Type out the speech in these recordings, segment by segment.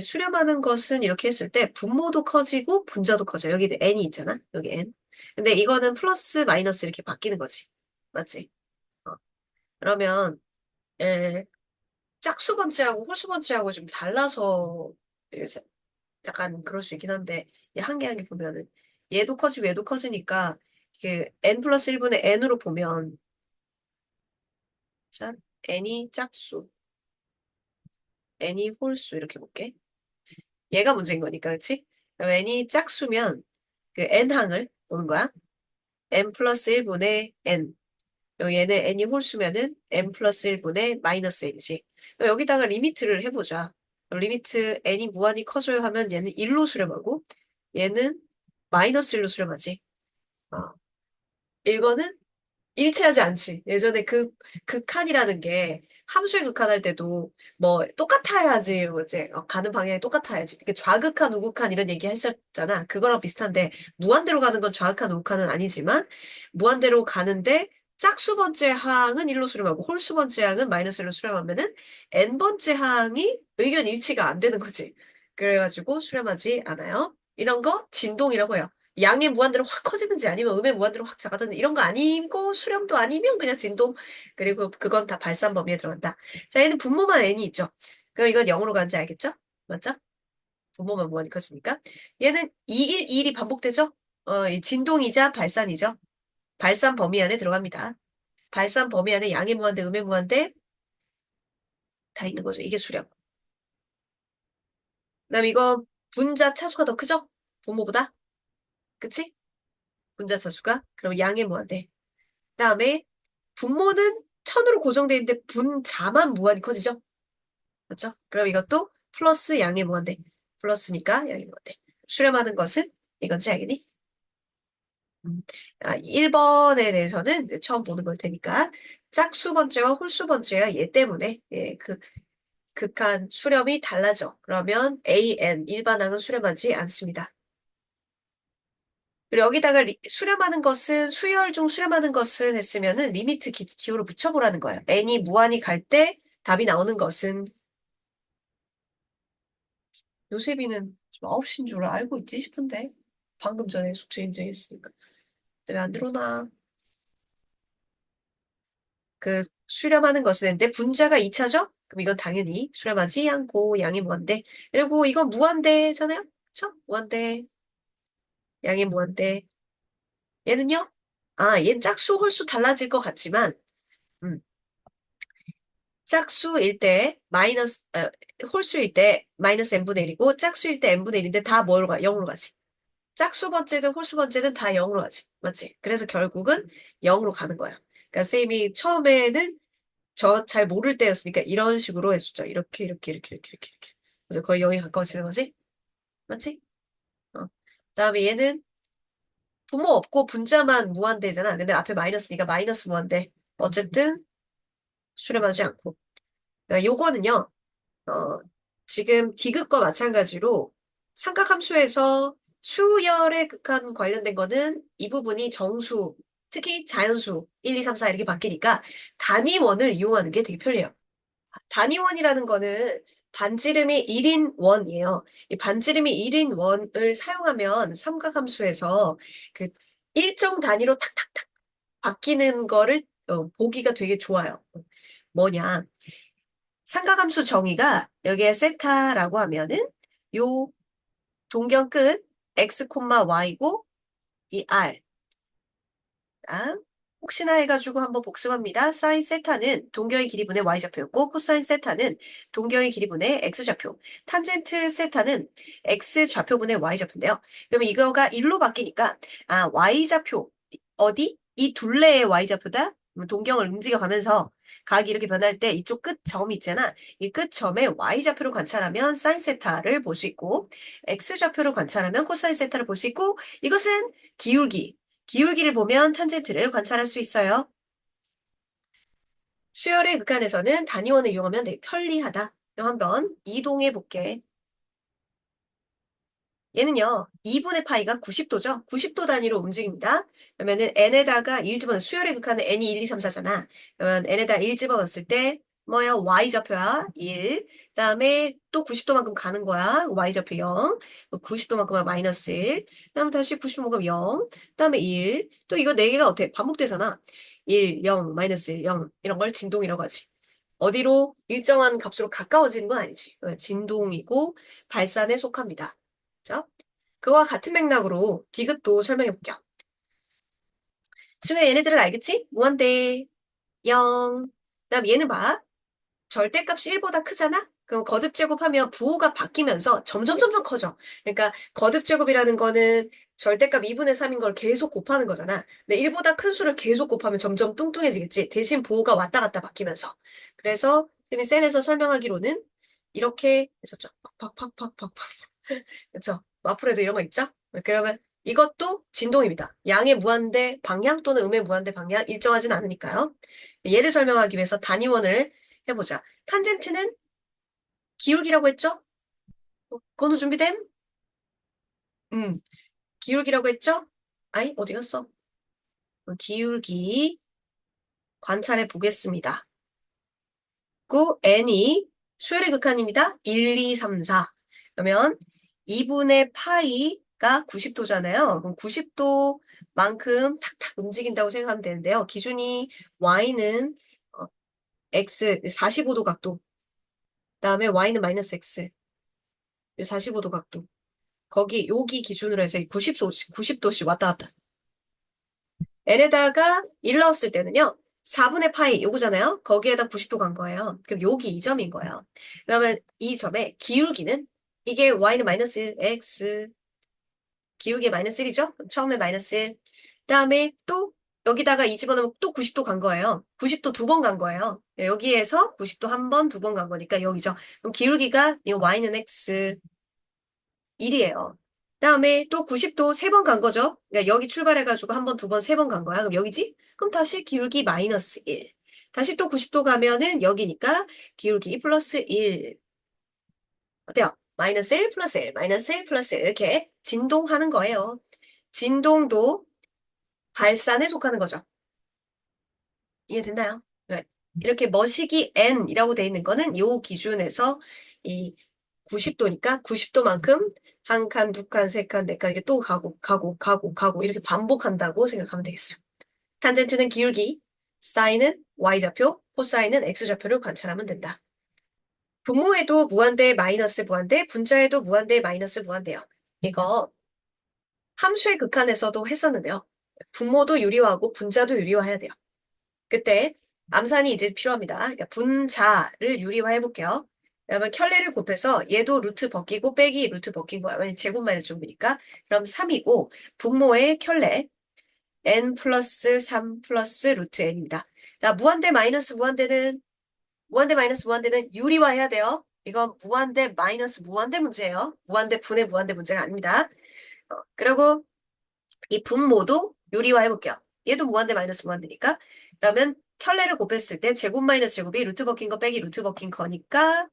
수렴하는 것은 이렇게 했을 때 분모도 커지고 분자도 커져. 여기 n이 있잖아. 여기 n. 근데 이거는 플러스 마이너스 이렇게 바뀌는 거지. 맞지? 어. 그러면 에, 짝수 번째하고 홀수 번째하고 좀 달라서 이제 약간 그럴 수 있긴 한데 한 개 한 개 보면은 얘도 커지고 얘도 커지니까 이게 n 플러스 1분의 n으로 보면 짠 n이 짝수, n이 홀수 이렇게 볼게. 얘가 문제인 거니까, 그치? 그럼 n이 짝수면 그 n항을 보는 거야. n 플러스 1분의 n. 그리고 얘는 n이 홀수면은 n 플러스 1분의 마이너스 n이지. 그럼 여기다가 리미트를 해보자. 그럼 리미트 n이 무한히 커져요 하면 얘는 1로 수렴하고 얘는 마이너스 1로 수렴하지. 어. 이거는 일치하지 않지. 예전에 극한이라는 게 함수의 극한할 때도 뭐 똑같아야지, 뭐 이제 가는 방향이 똑같아야지. 이게 좌극한, 우극한 이런 얘기 했었잖아. 그거랑 비슷한데 무한대로 가는 건 좌극한, 우극한은 아니지만 무한대로 가는데 짝수 번째 항은 1로 수렴하고 홀수 번째 항은 마이너스 1로 수렴하면은 n번째 항이 의견 일치가 안 되는 거지. 그래가지고 수렴하지 않아요. 이런 거 진동이라고 해요. 양의 무한대로 확 커지는지 아니면 음의 무한대로 확 작아지는지 이런 거 아니고 수렴도 아니면 그냥 진동. 그리고 그건 다 발산 범위에 들어간다. 자, 얘는 분모만 n이 있죠. 그럼 이건 0으로 가는지 알겠죠? 맞죠? 분모만 무한히 커지니까. 얘는 2, 1, 2일이 반복되죠? 이 진동이자 발산이죠. 발산 범위 안에 들어갑니다. 발산 범위 안에 양의 무한대, 음의 무한대 다 있는 거죠. 이게 수렴. 그다음 이거 분자 차수가 더 크죠? 분모보다. 그치? 분자 차수가. 그럼 양의 무한대. 그다음에 분모는 1000으로 고정되어 있는데 분자만 무한히 커지죠? 맞죠? 그럼 이것도 플러스 양의 무한대. 플러스니까 양의 무한대. 수렴하는 것은 이건지 알겠니? 1번에 대해서는 이제 처음 보는 걸 테니까 짝수 번째와 홀수 번째가 얘 때문에 극한 수렴이 달라져. 그러면 AN 일반항은 수렴하지 않습니다. 그리고 여기다가 수렴하는 것은 수열 중 수렴하는 것은 했으면은 리미트 기호로 붙여보라는 거예요. n이 무한히 갈 때 답이 나오는 것은 요셉이는 좀 9시인 줄 알고 있지 싶은데 방금 전에 숙제 인증했으니까 왜 안 들어오나. 그 수렴하는 것은 했는데 분자가 2차죠? 그럼 이건 당연히 수렴하지 않고 양의 무한대. 그리고 이건 무한대잖아요? 그쵸? 무한대, 양의 무한대. 얘는요? 얘는 짝수, 홀수 달라질 것 같지만 음, 짝수일 때 홀수일 때 마이너스 n분의 1이고 짝수일 때 n분의 1인데 다 뭐로 가? 0으로 가지. 짝수 번째든 홀수 번째든 다 0으로 가지. 맞지? 그래서 결국은 0으로 가는 거야. 그러니까 쌤이 처음에는 저 잘 모를 때였으니까 이런 식으로 해주죠. 이렇게 이렇게 이렇게 이렇게 이렇게 이렇게. 그래서 거의 0이 가까워지는 거지? 맞지? 그다음에 얘는 부모 없고 분자만 무한대잖아. 근데 앞에 마이너스니까 마이너스 무한대. 어쨌든 수렴하지 않고. 그러니까 요거는요. 어, 지금 디귿과 마찬가지로 삼각함수에서 수열에 극한 관련된 거는 이 부분이 정수, 특히 자연수 1, 2, 3, 4 이렇게 바뀌니까 단위원을 이용하는 게 되게 편해요. 단위원이라는 거는 반지름이 1인 원이에요. 이 반지름이 1인 원을 사용하면 삼각함수에서 그 일정 단위로 탁탁탁 바뀌는 거를 보기가 되게 좋아요. 뭐냐? 삼각함수 정의가 여기에 세타라고 하면은 요 동경 끝 x, y고 이 r. 아, 혹시나 해가지고 한번 복습합니다. 사인 세타는 동경의 길이분의 y좌표였고 코사인 세타는 동경의 길이분의 x좌표. 탄젠트 세타는 x좌표분의 y좌표인데요. 그러면 이거가 1로 바뀌니까 y좌표 어디? 이 둘레의 y좌표다? 동경을 움직여가면서 각이 이렇게 변할 때 이쪽 끝점 있잖아. 이 끝점에 y좌표로 관찰하면 사인 세타를 볼 수 있고 x좌표로 관찰하면 코사인 세타를 볼 수 있고 이것은 기울기. 기울기를 보면 탄젠트를 관찰할 수 있어요. 수열의 극한에서는 단위원을 이용하면 되게 편리하다. 그럼 한번 이동해 볼게. 얘는요, 2분의 파이가 90도죠? 90도 단위로 움직입니다. 그러면은 n에다가 1 집어넣으면 수열의 극한은 n이 1, 2, 3, 4잖아. 그러면 n에다 1 집어넣었을 때 뭐야? y좌표야. 1. 그다음에 또 90도만큼 가는 거야. y좌표 0. 90도만큼은 마이너스 1. 그다음 다시 90도만큼 0. 그다음에 1. 또 이거 4개가 어떻게 반복되잖아. 1, 0, 마이너스 1, 0. 이런 걸 진동이라고 하지. 어디로 일정한 값으로 가까워지는 건 아니지. 진동이고 발산에 속합니다. 자, 그와 같은 맥락으로 디귿도 설명해 볼게요. 수혜 얘네들은 알겠지? 무한대 0. 그다음 얘는 봐. 절대값이 1보다 크잖아? 그럼 거듭제곱하면 부호가 바뀌면서 점점 커져. 그러니까 거듭제곱이라는 거는 절대값 2분의 3인 걸 계속 곱하는 거잖아. 근데 1보다 큰 수를 계속 곱하면 점점 뚱뚱해지겠지. 대신 부호가 왔다 갔다 바뀌면서. 그래서 쌤이 셀에서 설명하기로는 이렇게 했었죠. 팍팍팍팍팍팍. 그렇죠? 마플에도 이런 거 있죠? 그러면 이것도 진동입니다. 양의 무한대 방향 또는 음의 무한대 방향 일정하진 않으니까요. 예를 설명하기 위해서 단위원을 해보자. 탄젠트는 기울기라고 했죠? 건우 준비됨? 음, 기울기라고 했죠? 아이, 어디 갔어? 기울기 관찰해 보겠습니다. 그 n이 수열의 극한입니다. 1, 2, 3, 4. 그러면 2분의 파이가 90도잖아요. 그럼 90도만큼 탁탁 움직인다고 생각하면 되는데요. 기준이 y는 x 45도 각도. 그다음에 y는 마이너스 x 45도 각도. 거기 여기 기준으로 해서 90도씩 왔다 갔다. L에다가 1 넣었을 때는요. 4분의 파이 요거잖아요. 거기에다 90도 간 거예요. 그럼 여기 이 점인 거예요. 그러면 이 점의 기울기는 이게 y는 마이너스 x 기울기 마이너스 1이죠? 처음에 마이너스 1. 그다음에 또 여기다가 이 집어넣으면 또 90도 간 거예요. 90도 두 번 간 거예요. 여기에서 90도 한 번, 두 번 간 거니까 여기죠. 그럼 기울기가 이 y는 x 1이에요. 그다음에 또 90도 세 번 간 거죠. 그러니까 여기 출발해가지고 한 번, 두 번, 세 번 간 거야. 그럼 여기지? 그럼 다시 기울기 마이너스 1. 다시 또 90도 가면은 여기니까 기울기 플러스 1. 어때요? 마이너스 1 플러스 1, 마이너스 1 플러스 1 이렇게 진동하는 거예요. 진동도 발산에 속하는 거죠. 이해됐나요? 네. 이렇게 머시기 n이라고 돼 있는 거는 요 기준에서 이 90도니까 90도만큼 한 칸, 두 칸, 세 칸, 네 칸 이렇게 또 가고 이렇게 반복한다고 생각하면 되겠어요. 탄젠트는 기울기, 사인은 y좌표, 코사인은 x좌표를 관찰하면 된다. 분모에도 무한대, 마이너스 무한대, 분자에도 무한대, 마이너스 무한대요. 이거 함수의 극한에서도 했었는데요. 분모도 유리화하고 분자도 유리화해야 돼요. 그때 암산이 이제 필요합니다. 그러니까 분자를 유리화해 볼게요. 그러면 켤레를 곱해서 얘도 루트 벗기고 빼기 루트 벗긴 거야. 왜냐면 제곱 마이너스 제곱이니까. 그럼 3이고 분모의 켤레 n 플러스 3 플러스 루트 n입니다. 자, 무한대 마이너스 무한대는 유리화해야 돼요. 이건 무한대 마이너스 무한대 문제예요. 무한대 분의 무한대 문제가 아닙니다. 그리고 이 분모도 유리화해 볼게요. 얘도 무한대 마이너스 무한대니까. 그러면 켤레를 곱했을 때 제곱 마이너스 제곱이 루트 벗긴 거 빼기 루트 벗긴 거니까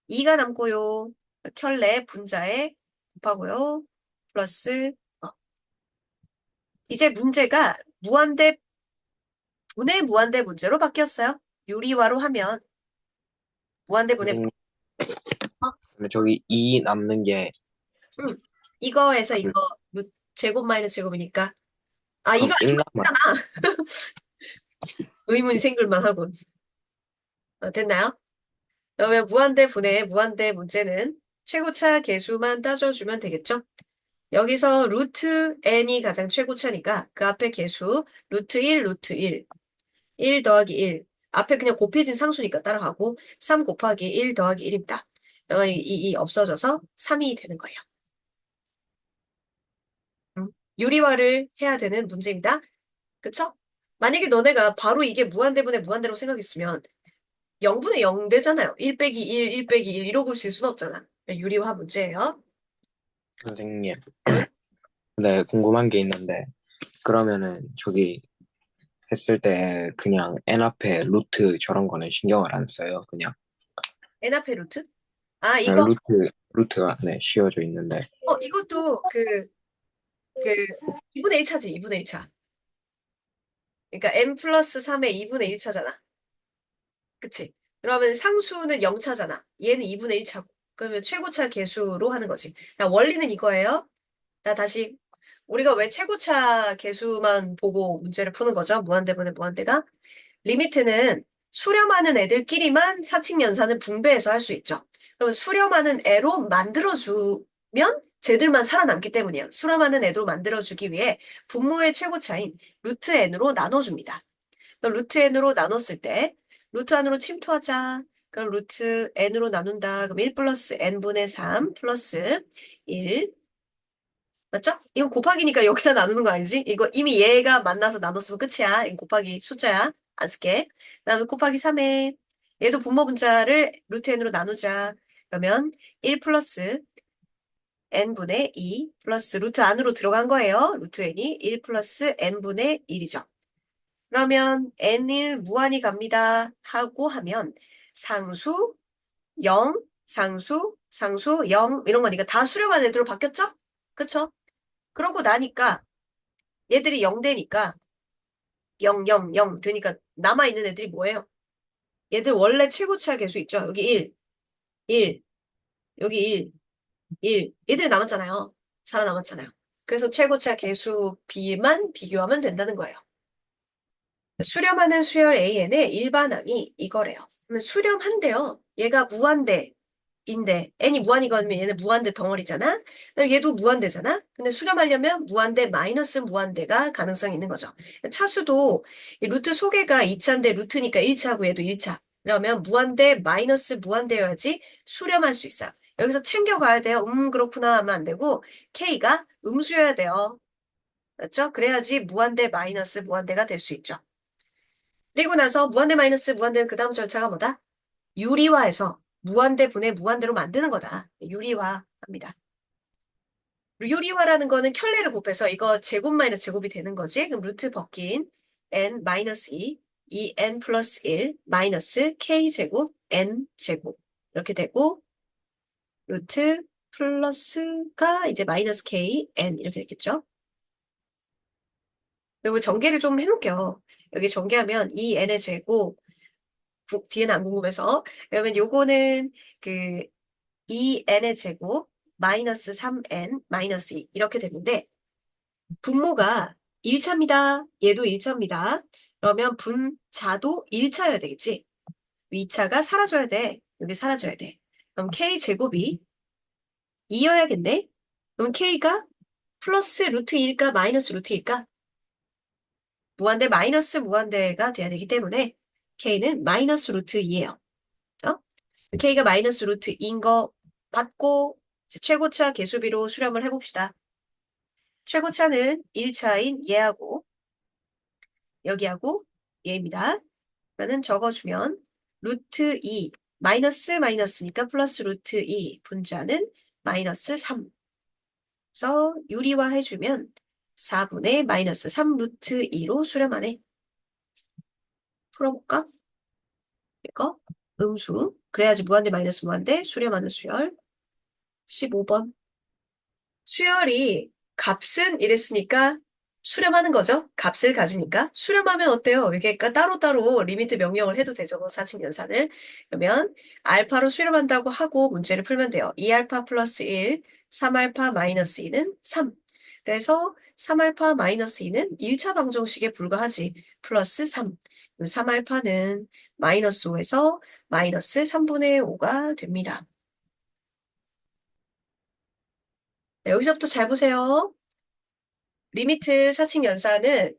2가 남고요. 켤레 분자에 곱하고요. 플러스 이제 문제가 무한대 분의 무한대 문제로 바뀌었어요. 유리화로 하면 무한대 분의 선생님, 그러면 저기 2 남는 게, 음, 이거에서 그, 이거 제곱 마이너스 제곱이니까 아 그럼 이거 1 아니면 남아. 잖아 의문이 생길만 하군. 됐나요? 그러면 무한대 분의 무한대 문제는 최고차 계수만 따져주면 되겠죠? 여기서 루트 n이 가장 최고차니까 그 앞에 계수 루트 1, 루트 1, 1 더하기 1. 앞에 그냥 곱해진 상수니까 따라가고 3 곱하기 1 더하기 1입니다. 그러면 이 없어져서 3이 되는 거예요. 유리화를 해야 되는 문제입니다. 그쵸? 만약에 너네가 바로 이게 무한대분의 무한대로 생각했으면 0분의 0 되잖아요. 1 빼기 1, 1 빼기 1 이러고 쓸 수는 없잖아. 유리화 문제예요. 선생님. 응? 네, 궁금한 게 있는데, 그러면은 저기 했을 때 그냥 n 앞에 루트 저런 거는 신경을 안 써요. 그냥 n 앞에 루트? 아, 이거, 루트가 네, 씌워져 있는데. 이것도 그, 2분의 1차지, 2분의 1차. 그러니까 n 플러스 3의 2분의 1차잖아. 그치? 그러면 상수는 0차잖아. 얘는 2분의 1차고. 그러면 최고차 계수로 하는 거지. 자, 원리는 이거예요. 나 다시 우리가 왜 최고차 계수만 보고 문제를 푸는 거죠? 무한대분의 무한대가. 리미트는 수렴하는 애들끼리만 사칙 연산을 분배해서 할 수 있죠. 그러면 수렴하는 애로 만들어주면 쟤들만 살아남기 때문이에요. 수렴하는 애로 만들어주기 위해 분모의 최고차인 루트 n으로 나눠줍니다. 그럼 루트 n으로 나눴을 때 루트 안으로 침투하자. 그럼 루트 n으로 나눈다. 그럼 1 플러스 n분의 3 플러스 1. 맞죠? 이거 곱하기니까 여기다 나누는 거 아니지? 이거 이미 얘가 만나서 나눴으면 끝이야. 이거 곱하기 숫자야. 안 쓸게. 그다음에 곱하기 3에 얘도 분모 분자를 루트 n으로 나누자. 그러면 1 플러스 n분의 2 플러스 루트 안으로 들어간 거예요. 루트 n이 1 플러스 n분의 1이죠. 그러면 n1 무한히 갑니다. 하고 하면 상수 0, 상수 0 이런 거니까 다 수렴한 애들로 바뀌었죠? 그쵸? 그러고 나니까 얘들이 0 되니까 0, 0, 0 되니까 남아있는 애들이 뭐예요? 얘들 원래 최고치와 계수 있죠? 여기 1, 1, 여기 1, 1. 얘들이 남았잖아요. 살아남았잖아요. 그래서 최고치와 계수 B만 비교하면 된다는 거예요. 수렴하는 수열 AN의 일반항이 이거래요. 그러면 수렴한대요. 얘가 무한대인데 n이 무한이거면 얘는 무한대 덩어리잖아. 그럼 얘도 무한대잖아. 근데 수렴하려면 무한대 마이너스 무한대가 가능성이 있는 거죠. 차수도 이 루트 소개가 2차인데 루트니까 1차고 얘도 1차. 그러면 무한대 마이너스 무한대여야지 수렴할 수 있어요. 여기서 챙겨가야 돼요. 그렇구나 하면 안 되고 K가 음수여야 돼요. 맞죠? 그래야지 무한대 마이너스 무한대가 될 수 있죠. 그리고 나서 무한대 마이너스 무한대는 그 다음 절차가 뭐다? 유리화해서 무한대 분의 무한대로 만드는 거다. 유리화합니다. 유리화라는 거는 켤레를 곱해서 이거 제곱 마이너스 제곱이 되는 거지. 그럼 루트 벗긴 n 마이너스 2, 2n 플러스 1 마이너스 k 제곱 n 제곱 이렇게 되고 루트 플러스가 이제 마이너스 k n 이렇게 됐겠죠. 그리고 전개를 좀 해놓을게요. 여기 전개하면 2n의 제곱 뒤에는 안 궁금해서. 그러면 요거는 그 2n의 제곱 마이너스 3n 마이너스 2 이렇게 됐는데 분모가 1차입니다. 얘도 1차입니다. 그러면 분자도 1차여야 되겠지? 2차가 사라져야 돼. 여기 사라져야 돼. 그럼 k제곱이 2여야겠네? 그럼 k가 플러스 루트 2일까 마이너스 루트 2일까? 무한대 마이너스 무한대가 돼야 되기 때문에 k는 마이너스 루트 2예요. K가 마이너스 루트 2인 거 받고 이제 최고차 계수비로 수렴을 해봅시다. 최고차는 1차인 얘하고 여기하고 얘입니다. 그러면 적어주면 루트 2 마이너스 마이너스니까 플러스 루트 2 분자는 마이너스 3 그래서 유리화 해주면 4분의 마이너스 3 루트 2로 수렴하네. 풀어볼까? 이거 음수 그래야지 무한대 마이너스 무한대 수렴하는 수열 15번 수열이 값은 이랬으니까 수렴하는 거죠. 값을 가지니까. 수렴하면 어때요? 이게 따로따로 리미트 명령을 해도 되죠. 사칙 연산을. 그러면 알파로 수렴한다고 하고 문제를 풀면 돼요. 2알파 플러스 1, 3알파 마이너스 2는 3. 그래서 3알파 마이너스 2는 1차 방정식에 불과하지. 플러스 3. 3알파는 마이너스 5에서 마이너스 3분의 5가 됩니다. 네, 여기서부터 잘 보세요. 리미트 사칙 연산은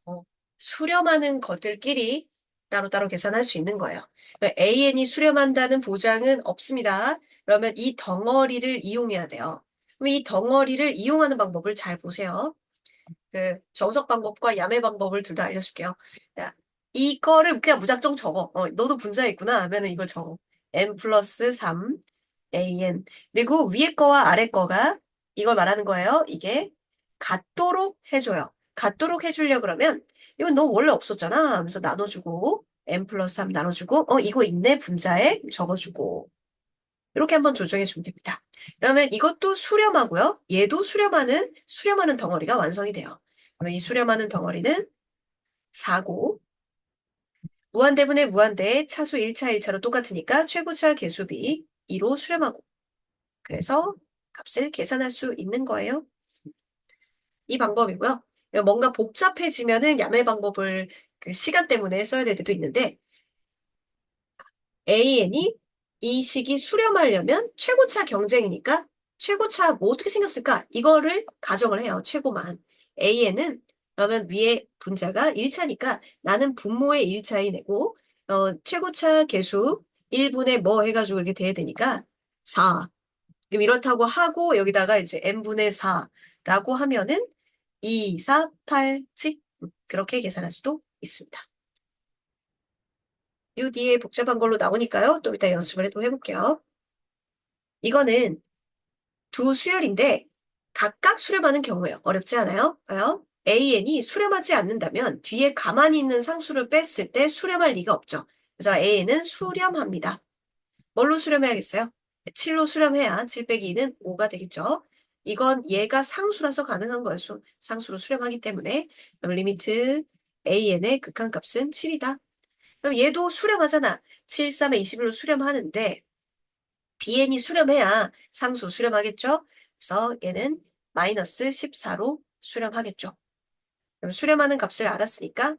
어, 수렴하는 것들끼리 따로따로 계산할 수 있는 거예요. AN이 수렴한다는 보장은 없습니다. 그러면 이 덩어리를 이용해야 돼요. 그럼 이 덩어리를 이용하는 방법을 잘 보세요. 그 정석 방법과 야매 방법을 둘 다 알려줄게요. 야, 이거를 그냥 무작정 적어. 너도 분자에 있구나 하면은 이걸 적어. n 플러스 3 an 그리고 위에 거와 아래 거가 이걸 말하는 거예요. 이게 같도록 해줘요. 같도록 해주려 그러면 이건 너 원래 없었잖아 하면서 나눠주고 n 플러스 3 나눠주고 이거 있네 분자에 적어주고 이렇게 한번 조정해 주면 됩니다. 그러면 이것도 수렴하고요. 얘도 수렴하는 덩어리가 완성이 돼요. 그러면 이 수렴하는 덩어리는 4고 무한대분의 무한대 차수 1차 1차로 똑같으니까 최고차 개수비 2로 수렴하고 그래서 값을 계산할 수 있는 거예요. 이 방법이고요. 뭔가 복잡해지면은 야매 방법을 그 시간 때문에 써야 될 때도 있는데 AN이 이 식이 수렴하려면 최고차 경쟁이니까 최고차 뭐 어떻게 생겼을까? 이거를 가정을 해요. 최고만. AN은 그러면 위에 분자가 1차니까 나는 분모의 1차이 내고 최고차 계수 1분의 뭐 해가지고 이렇게 돼야 되니까 4. 그럼 이렇다고 하고 여기다가 이제 n분의 4라고 하면은 2, 4, 8, 7 그렇게 계산할 수도 있습니다. 요 뒤에 복잡한 걸로 나오니까요. 또 이따 연습을 또 해볼게요. 이거는 두 수열인데 각각 수렴하는 경우예요. 어렵지 않아요? 봐요. AN이 수렴하지 않는다면 뒤에 가만히 있는 상수를 뺐을 때 수렴할 리가 없죠. 그래서 AN은 수렴합니다. 뭘로 수렴해야겠어요? 7로 수렴해야 7 빼기 2는 5가 되겠죠. 이건 얘가 상수라서 가능한 거예요. 상수로 수렴하기 때문에. 그럼 리미트 AN의 극한값은 7이다. 그럼 얘도 수렴하잖아. 7, 3에 21로 수렴하는데 BN이 수렴해야 상수 수렴하겠죠? 그래서 얘는 마이너스 14로 수렴하겠죠. 그럼 수렴하는 값을 알았으니까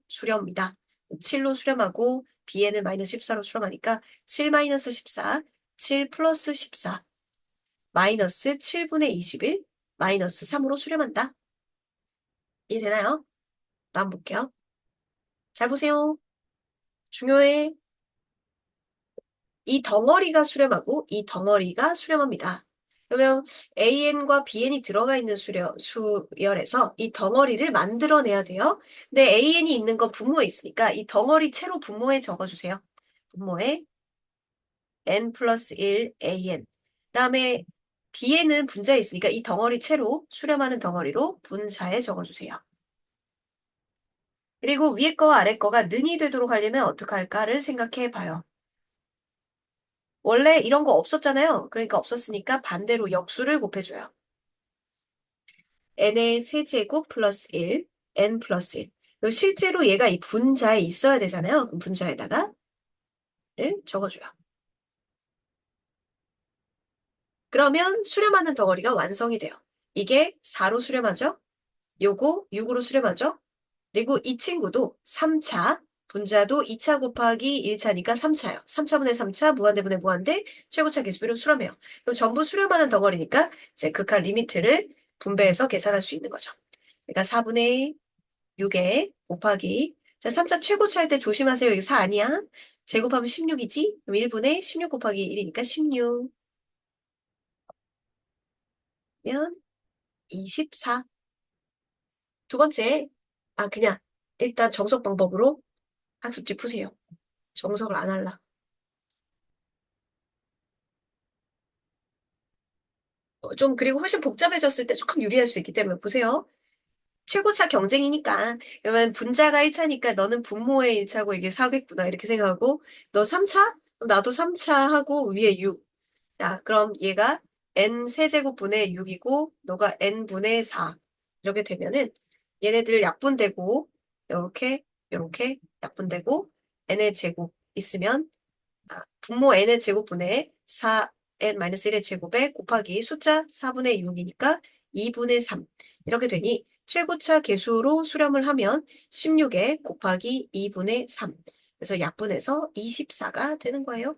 수렴이다. 7로 수렴하고 BN은 마이너스 14로 수렴하니까 7 마이너스 14, 7 플러스 14, 마이너스 7분의 21, 마이너스 3으로 수렴한다. 이해되나요? 다음 볼게요. 잘 보세요. 중요해. 이 덩어리가 수렴하고 이 덩어리가 수렴합니다. 그러면 AN과 BN이 들어가 있는 수열에서 이 덩어리를 만들어내야 돼요. 근데 AN이 있는 건 분모에 있으니까 이 덩어리 채로 분모에 적어주세요. 분모에 n 플러스 1 AN. 그다음에 BN은 분자에 있으니까 이 덩어리 채로 수렴하는 덩어리로 분자에 적어주세요. 그리고 위에 거와 아래 거가 능이 되도록 하려면 어떻게 할까를 생각해 봐요. 원래 이런 거 없었잖아요. 그러니까 없었으니까 반대로 역수를 곱해줘요. n의 세제곱 플러스 1, n 플러스 1. 그리고 실제로 얘가 이 분자에 있어야 되잖아요. 그럼 분자에다가 를 적어줘요. 그러면 수렴하는 덩어리가 완성이 돼요. 이게 4로 수렴하죠? 요거 6으로 수렴하죠? 그리고 이 친구도 3차, 분자도 2차 곱하기 1차니까 3차예요. 3차분의 3차, 무한대분의 무한대, 최고차 계수비로 수렴해요. 그럼 전부 수렴하는 덩어리니까 이제 극한 리미트를 분배해서 계산할 수 있는 거죠. 그러니까 4분의 6에 곱하기 자, 3차 최고차 할 때 조심하세요. 여기 4 아니야. 제곱하면 16이지? 그럼 1분의 16 곱하기 1이니까 16면 24. 두 번째, 그냥 일단 정석 방법으로 학습지 푸세요. 정석을 안 할라. 좀 그리고 훨씬 복잡해졌을 때 조금 유리할 수 있기 때문에 보세요. 최고차 경쟁이니까 그러면 분자가 1차니까 너는 분모의 1차고 이게 4겠구나 이렇게 생각하고 너 3차? 그럼 나도 3차 하고 위에 6. 야, 그럼 얘가 n 세제곱분의 6이고 너가 n분의 4. 이렇게 되면은 얘네들 약분되고 요렇게 약분되고 n의 제곱 있으면 분모 n의 제곱분의 4n-1의 제곱에 곱하기 숫자 4분의 6이니까 2분의 3 이렇게 되니 최고차 계수로 수렴을 하면 16에 곱하기 2분의 3 그래서 약분해서 24가 되는 거예요.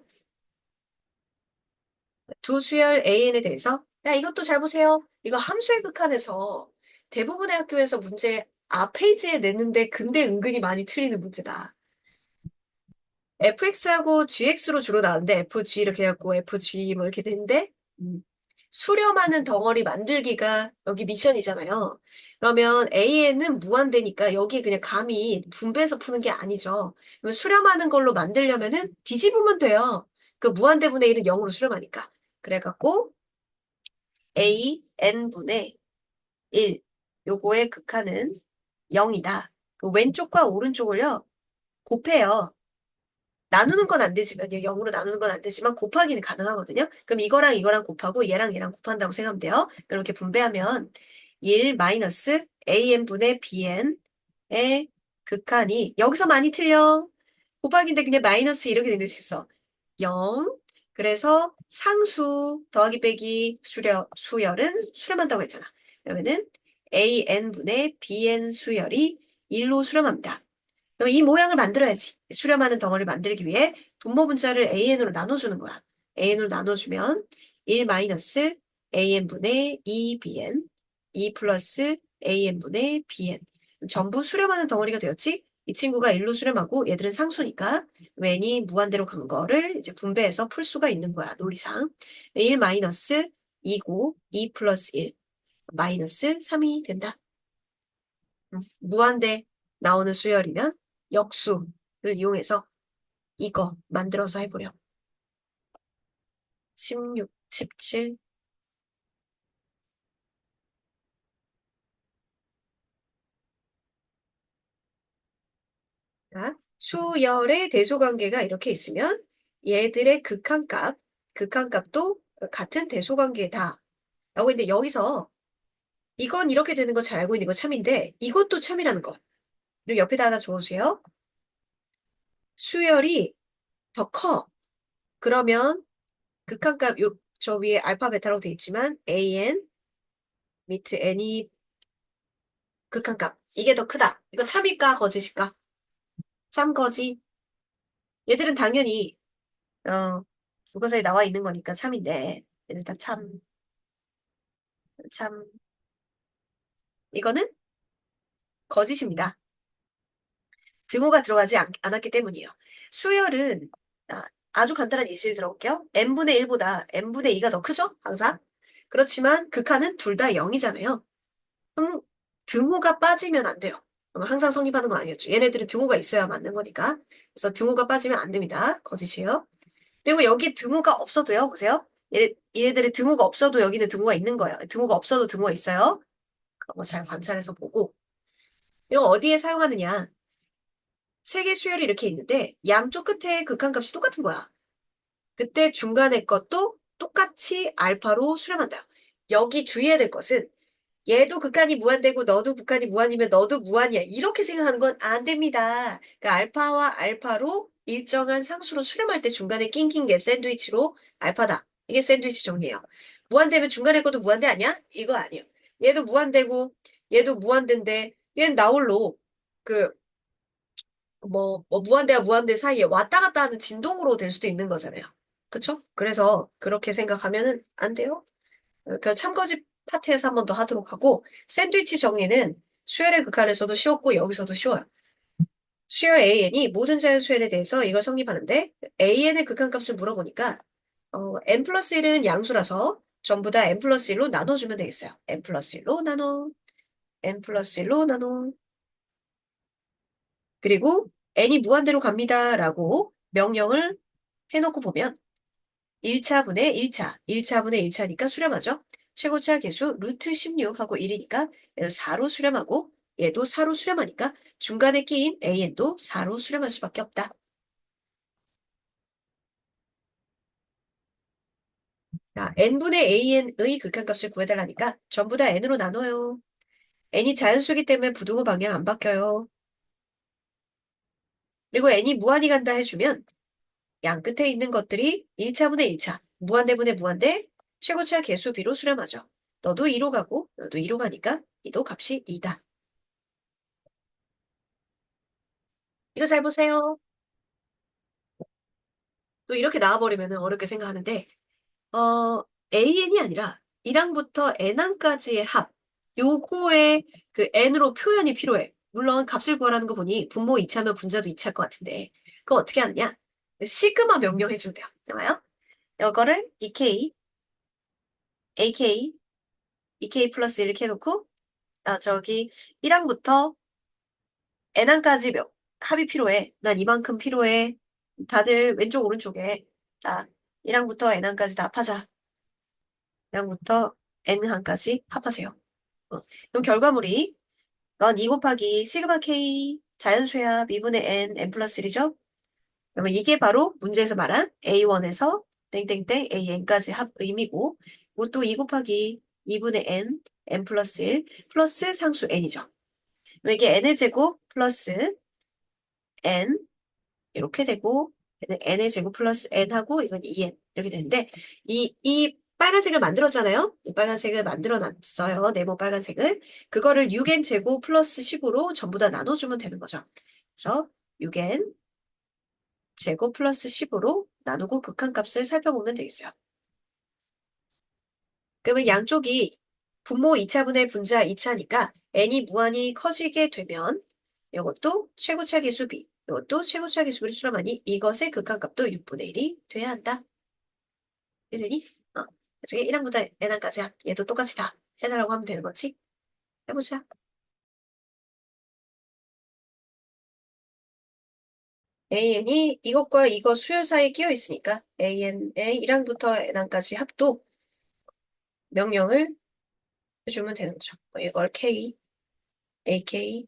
두 수열 AN에 대해서 야 이것도 잘 보세요. 이거 함수의 극한에서 대부분의 학교에서 문제 앞페이지에 냈는데 근데 은근히 많이 틀리는 문제다. fx하고 gx로 주로 나오는데 fg 이렇게 해갖고 fg 뭐 이렇게 되는데 수렴하는 덩어리 만들기가 여기 미션이잖아요. 그러면 AN은 무한대니까 여기에 그냥 감히 분배해서 푸는 게 아니죠. 그러면 수렴하는 걸로 만들려면은 뒤집으면 돼요. 그 무한대분의 1은 0으로 수렴하니까. 그래갖고 A n분의 1 요거의 극한은 0이다. 그 왼쪽과 오른쪽을요 곱해요. 나누는 건 안 되지만요. 0으로 나누는 건 안 되지만 곱하기는 가능하거든요. 그럼 이거랑 이거랑 곱하고 얘랑 얘랑 곱한다고 생각하면 돼요. 그렇게 분배하면 1 마이너스 AN분의 BN의 극한이 여기서 많이 틀려. 곱하기인데 그냥 마이너스 이렇게 될 수 있어. 0. 그래서 상수 더하기 빼기 수열은 수렴한다고 했잖아. 그러면은 AN분의 BN 수열이 1로 수렴합니다. 그럼 이 모양을 만들어야지. 수렴하는 덩어리를 만들기 위해 분모 분자를 AN으로 나눠주는 거야. AN으로 나눠주면 1 마이너스 AN분의 2BN, 2 플러스 AN분의 BN. 전부 수렴하는 덩어리가 되었지? 이 친구가 1로 수렴하고 얘들은 상수니까 n이 무한대로 간 거를 이제 분배해서 풀 수가 있는 거야, 논리상. 1 마이너스 2고 2 플러스 1 마이너스 3이 된다. 무한대 나오는 수열이면 역수를 이용해서 이거 만들어서 해보렴. 16, 17. 자, 수열의 대소관계가 이렇게 있으면 얘들의 극한값도 같은 대소관계다. 라고 했는데 여기서 이건 이렇게 되는 거 잘 알고 있는 거 참인데 이것도 참이라는 거. 그리고 옆에다 하나 줘보세요. 수열이 더 커. 그러면 극한값 저 위에 알파 베타라고 돼 있지만 an 미트 n이 극한값. 이게 더 크다. 이거 참일까 거짓일까? 참 거짓. 얘들은 당연히 교과서에 나와 있는 거니까 참인데 얘들 다 참. 이거는 거짓입니다. 등호가 들어가지 않았기 때문이에요. 수열은 아주 간단한 예시를 들어볼게요. n분의 1보다 n분의 2가 더 크죠? 항상. 그렇지만 극한은 둘 다 0이잖아요. 그럼 등호가 빠지면 안 돼요. 그럼 항상 성립하는 건 아니었죠. 얘네들은 등호가 있어야 맞는 거니까. 그래서 등호가 빠지면 안 됩니다. 거짓이에요. 그리고 여기 등호가 없어도요. 보세요. 얘네들의 등호가 없어도 여기는 등호가 있는 거예요. 등호가 없어도 등호가 있어요. 그런 거 잘 관찰해서 보고. 이거 어디에 사용하느냐. 세 개 수열이 이렇게 있는데 양쪽 끝에 극한값이 똑같은 거야. 그때 중간에 것도 똑같이 알파로 수렴한다. 여기 주의해야 될 것은 얘도 극한이 무한되고 너도 극한이 무한이면 너도 무한이야. 이렇게 생각하는 건 안 됩니다. 그러니까 알파와 알파로 일정한 상수로 수렴할 때 중간에 낑긴 게 샌드위치로 알파다. 이게 샌드위치 정리예요. 무한되면 중간에 것도 무한대 아니야? 이거 아니에요. 얘도 무한되고 얘도 무한대인데 얘는 나홀로 그 무한대와 무한대 사이에 왔다 갔다 하는 진동으로 될 수도 있는 거잖아요. 그쵸? 그래서 그렇게 생각하면은 안 돼요. 그 참거짓 파트에서 한 번 더 하도록 하고, 샌드위치 정리는 수열의 극한에서도 쉬웠고, 여기서도 쉬워요. 수열 AN이 모든 자연수열에 대해서 이걸 성립하는데, AN의 극한값을 물어보니까, n 플러스 1은 양수라서 전부 다 n 플러스 1로 나눠주면 되겠어요. n 플러스 1로 나눠, n 플러스 1로 나눠. 그리고 n이 무한대로 갑니다. 라고 명령을 해놓고 보면 1차분의 1차, 1차분의 1차니까 수렴하죠. 최고차 계수 루트 16하고 1이니까 얘도 4로 수렴하고 얘도 4로 수렴하니까 중간에 끼인 AN도 4로 수렴할 수밖에 없다. 자, n분의 AN의 극한값을 구해달라니까 전부 다 n으로 나눠요. n이 자연수기 때문에 부등호 방향 안 바뀌어요. 그리고 n이 무한히 간다 해주면 양 끝에 있는 것들이 1차분의 1차, 무한대분의 무한대, 최고차 계수 비로 수렴하죠. 너도 2로 가고 너도 2로 가니까 이도 값이 2다. 이거 잘 보세요. 또 이렇게 나와버리면 어렵게 생각하는데 AN이 아니라 1항부터 N항까지의 합. 요거에 그 N으로 표현이 필요해. 물론 값을 구하라는 거 보니 분모 2차면 분자도 2차일 것 같은데 그거 어떻게 하느냐? 시그마 명령 해주면 돼요. 나와요? 이거를 AK, EK 플러스 이렇게 해놓고 저기 1항부터 N항까지 합이 필요해. 난 이만큼 필요해. 다들 왼쪽 오른쪽에 자 1항부터 N항까지 다 합하자. 1항부터 N항까지 합하세요. 그럼 결과물이 넌 2 곱하기 시그마 K 자연수야 미분의 N 플러스 1이죠? 그러면 이게 바로 문제에서 말한 A1에서 땡땡땡 AN까지 합 의미고 이것도 2 곱하기 2분의 N 플러스 1 플러스 상수 N이죠. 그럼 이게 N의 제곱 플러스 N 이렇게 되고 얘는 n의 제곱 플러스 n하고 이건 2n 이렇게 되는데 이 빨간색을 만들었잖아요. 이 빨간색을 만들어 놨어요. 네모 빨간색을. 그거를 6n 제곱 플러스 10으로 전부 다 나눠주면 되는 거죠. 그래서 6n 제곱 플러스 10으로 나누고 극한값을 살펴보면 되겠어요. 그러면 양쪽이 분모 2차분의 분자 2차니까 n이 무한히 커지게 되면 이것도 최고차 계수비, 이것도 최고차 계수비를 수렴하니 이것의 극한값도 6분의 1이 돼야 한다. 이되니? 나중에 1항부터 n항까지 얘도 똑같이 다 해달라고 하면 되는 거지. 해보자. an이 이것과 이거 수열 사이에 끼어 있으니까 an의 1항부터 n항까지 합도 명령을 해주면 되는 거죠. 이걸 k, ak,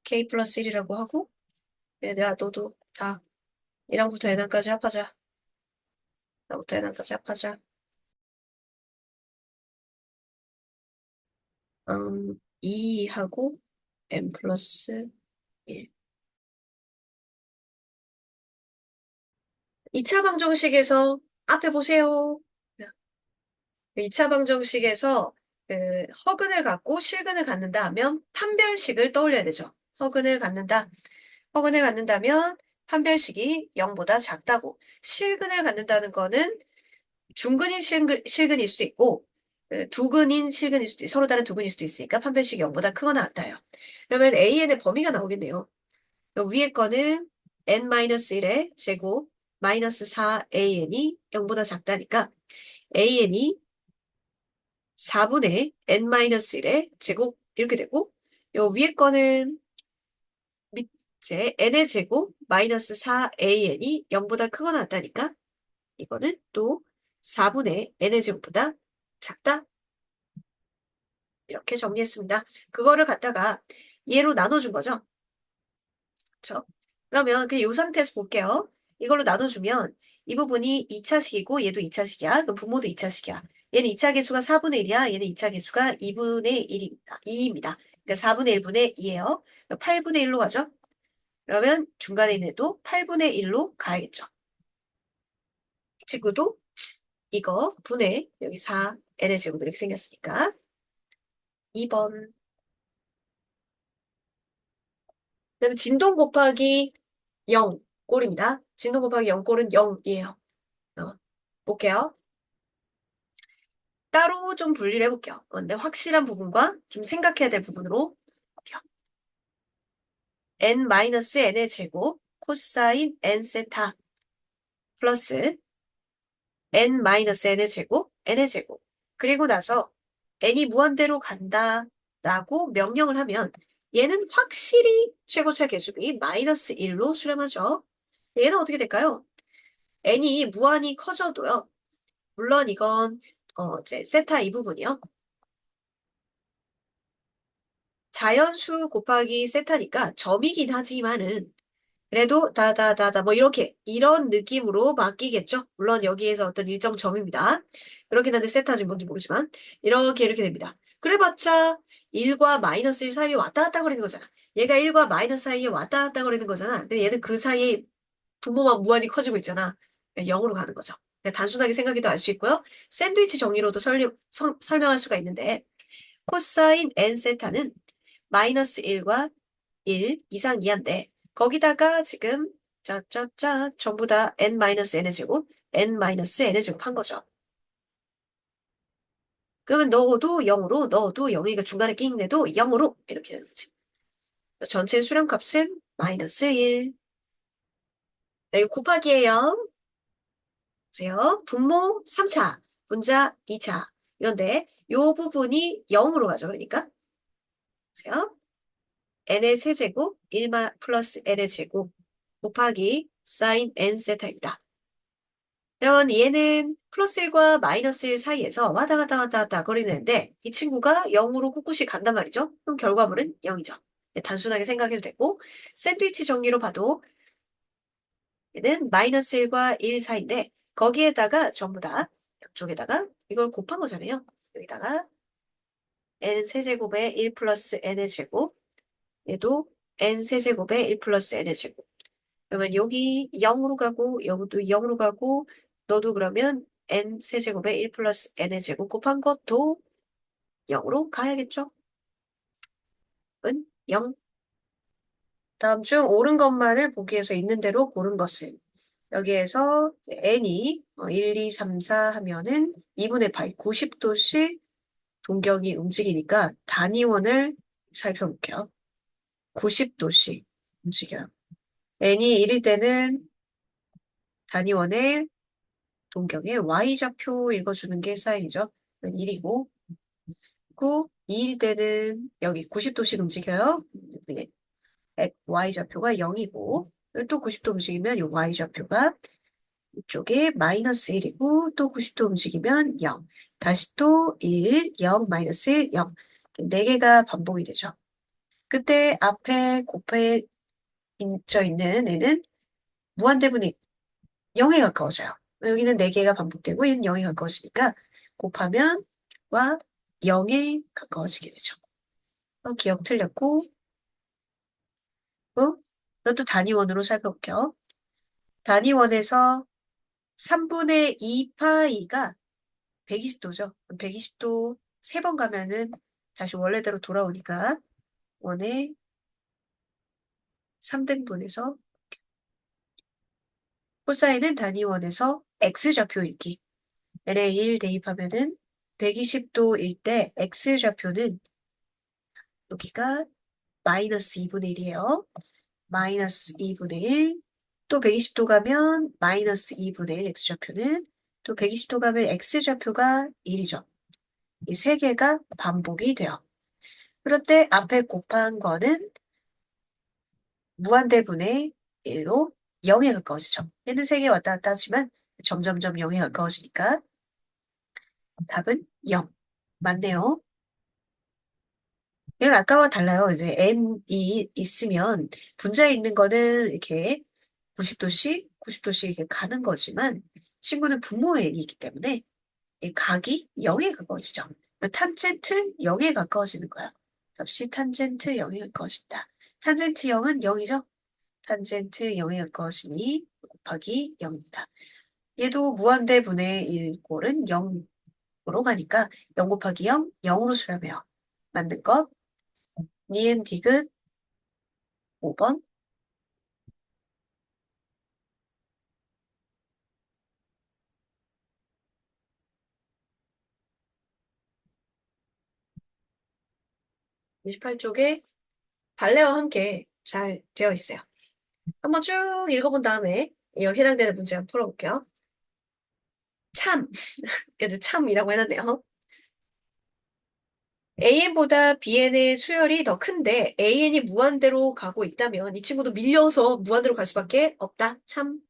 k 플러스 1이라고 하고 얘들아 너도 다 1항부터 n항까지 합하자. 나부터 n항까지 합하자. 2하고 n 플러스 1. 2차 방정식에서 앞에 보세요. 2차 방정식에서 허근을 갖고 실근을 갖는다 하면 판별식을 떠올려야 되죠. 허근을 갖는다. 허근을 갖는다면 판별식이 0보다 작다고. 실근을 갖는다는 거는 중근인 실근일 수도 있고 두근인 실근일 수도 서로 다른 두근일 수도 있으니까 판별식이 0보다 크거나 같아요. 그러면 AN의 범위가 나오겠네요. 위에 거는 n-1의 제곱 마이너스 4AN이 0보다 작다니까 AN이 4분의 n-1의 제곱 이렇게 되고 요 위에 거는 밑에 n의 제곱 마이너스 4AN이 0보다 크거나 같다니까 이거는 또 4분의 n의 제곱보다 작다 이렇게 정리했습니다. 그거를 갖다가 얘로 나눠준 거죠. 그렇죠? 그러면 그 요 상태에서 볼게요. 이걸로 나눠주면 이 부분이 2차식이고 얘도 2차식이야. 그럼 분모도 2차식이야. 얘는 2차 계수가 4분의 1이야. 얘는 2차 계수가 2분의 1입니다. 2입니다. 그러니까 4분의 1분의 2예요. 8분의 1로 가죠. 그러면 중간에 있는 애도 8분의 1로 가야겠죠. 이 친구도 이거 분의 여기 4 n의 제곱 이렇게 생겼으니까 2번. 그다음에 진동 곱하기 0 꼴입니다. 진동 곱하기 0 꼴은 0이에요. 볼게요. 따로 좀 분리를 해볼게요. 근데 확실한 부분과 좀 생각해야 될 부분으로 볼게요. n-n의 제곱 코사인 n 세타 플러스 n-n의 제곱 n의 제곱 그리고 나서 n이 무한대로 간다라고 명령을 하면 얘는 확실히 최고차 계수비 마이너스 1로 수렴하죠. 얘는 어떻게 될까요? n이 무한히 커져도요. 물론 이건 이제 세타 이 부분이요. 자연수 곱하기 세타니까 점이긴 하지만은 그래도 다다다다 뭐 이렇게 이런 느낌으로 바뀌겠죠. 물론 여기에서 어떤 일정 점입니다. 그렇긴 한데 세타지 뭔지 모르지만 이렇게 됩니다. 그래봤자 1과 마이너스 1 사이에 왔다 갔다 거리는 거잖아. 얘가 1과 마이너스 사이에 왔다 갔다 거리는 거잖아. 근데 얘는 그 사이에 분모만 무한히 커지고 있잖아. 0으로 가는 거죠. 단순하게 생각해도 알 수 있고요. 샌드위치 정리로도 설명할 수가 있는데 코사인 n 세타는 마이너스 1과 1 이상 이하인데 거기다가 지금 짜짜짜 전부 다 n-n의 제곱 n-n의 제곱 한 거죠. 그러면 넣어도 0으로 넣어도 0이니까 중간에 끼인 애도 0으로 이렇게 되는 거지. 전체 수렴값은 마이너스 1. 네, 이거 곱하기예요. 보세요. 분모 3차, 분자 2차. 이건데 요 부분이 0으로 가죠. 그러니까 보세요. n의 세제곱 1 플러스 n의 제곱 곱하기 사인 n 세타입니다. 그러면 얘는 플러스 1과 마이너스 1 사이에서 왔다 갔다 거리는데 이 친구가 0으로 꿋꿋이 간단 말이죠. 그럼 결과물은 0이죠. 단순하게 생각해도 되고 샌드위치 정리로 봐도 얘는 마이너스 1과 1 사이인데 거기에다가 전부 다 양쪽에다가 이걸 곱한 거잖아요. 여기다가 n 세제곱에 1 플러스 n의 제곱 얘도 n 세제곱에 1 플러스 n의 제곱 그러면 여기 0으로 가고 여기도 0으로 가고 너도 그러면 n 세제곱에 1 플러스 n의 제곱 곱한 것도 0으로 가야겠죠? 은 0. 다음 중 옳은 것만을 보기에서 있는 대로 고른 것은 여기에서 n이 1, 2, 3, 4 하면은 2분의 파이 90도씩 동경이 움직이니까 단위원을 살펴볼게요. 90도씩 움직여요. n이 1일 때는 단위원의 동경의 y좌표 읽어주는 게 사인이죠. 1이고, 그 2일 때는 여기 90도씩 움직여요. y좌표가 0이고, 또 90도 움직이면 이 y좌표가 이쪽에 마이너스 1이고, 또 90도 움직이면 0. 다시 또 1, 0, 마이너스 1, 0. 4개가 반복이 되죠. 그때 앞에 곱해 져 있는 애는 무한대분의 0에 가까워져요. 여기는 4개가 반복되고 얘는 0에 가까워지니까 곱하면 와 0에 가까워지게 되죠. 기억 틀렸고 이것도 단위원으로 살펴볼게요. 단위원에서 3분의 2 파이가 120도죠. 120도 3번 가면은 다시 원래대로 돌아오니까 원의 3등분에서 코사인은 단위원에서 x좌표 읽기. n에 1 대입하면은 120도일 때 x좌표는 여기가 마이너스 2분의 1이에요. 마이너스 2분의 1. 또 120도 가면 마이너스 2분의 1 x좌표는 또 120도 가면 x좌표가 1이죠. 이 세 개가 반복이 돼요. 그럴 때 앞에 곱한 거는 무한대분의 1로 0에 가까워지죠. 얘는 세 개 왔다 갔다 하지만 점점점 0에 가까워지니까 답은 0. 맞네요. 이건 아까와 달라요. 이제 n이 있으면 분자에 있는 거는 이렇게 90도씩 이렇게 가는 거지만 친구는 분모에 n이 있기 때문에 이 각이 0에 가까워지죠. 탄젠트 0에 가까워지는 거야. 값이 탄젠트 0에 가까워진다. 탄젠트 0은 0이죠. 탄젠트 0에 가까워지니 곱하기 0입니다. 얘도 무한대분의 1 꼴은 0으로 가니까 0 곱하기 0, 0으로 수렴해요. 만든 거 니은 디귿 5번. 28쪽에 발레와 함께 잘 되어 있어요. 한번 쭉 읽어본 다음에 여기 해당되는 문제 한번 풀어볼게요. 참, 얘들 참이라고 해놨네요. AN보다 BN의 수열이 더 큰데 AN이 무한대로 가고 있다면 이 친구도 밀려서 무한대로 갈 수밖에 없다. 참.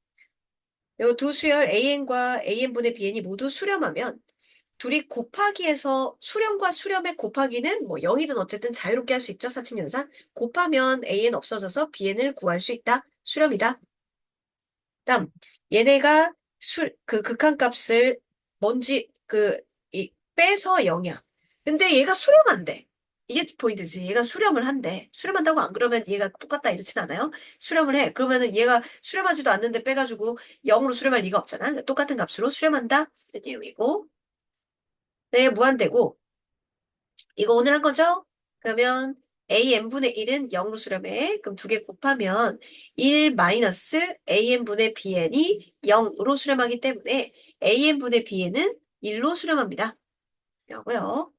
이 두 수열 AN과 AN분의 BN이 모두 수렴하면 둘이 곱하기에서 수렴과 수렴의 곱하기는 뭐 0이든 어쨌든 자유롭게 할 수 있죠. 사칙연산. 곱하면 AN 없어져서 BN을 구할 수 있다. 수렴이다. 다음 얘네가 그 극한값을 빼서 0이야. 근데 얘가 수렴한대. 이게 포인트지. 얘가 수렴을 한대. 수렴한다고 안 그러면 얘가 똑같다 이렇진 않아요. 수렴을 해. 그러면은 얘가 수렴하지도 않는데 빼가지고 0으로 수렴할 리가 없잖아. 그러니까 똑같은 값으로 수렴한다. 내용이고. 네, 무한대고. 이거 오늘 한 거죠? 그러면 AN분의 1은 0으로 수렴해. 그럼 두 개 곱하면 1 마이너스 AN분의 BN이 0으로 수렴하기 때문에 AN분의 BN은 1로 수렴합니다. 이거고요.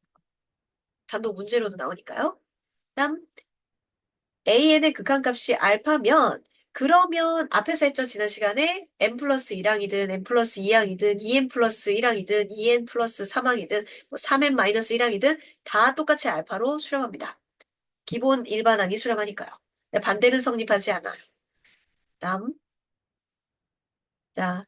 단독 문제로도 나오니까요. 다음 AN의 극한값이 알파면 그러면 앞에서 했죠. 지난 시간에 n 플러스 1항이든 n 플러스 2항이든 2n 플러스 1항이든 2n 플러스 3항이든 뭐 3n 마이너스 1항이든 다 똑같이 알파로 수렴합니다. 기본 일반항이 수렴하니까요. 근데 반대는 성립하지 않아요. 다음 자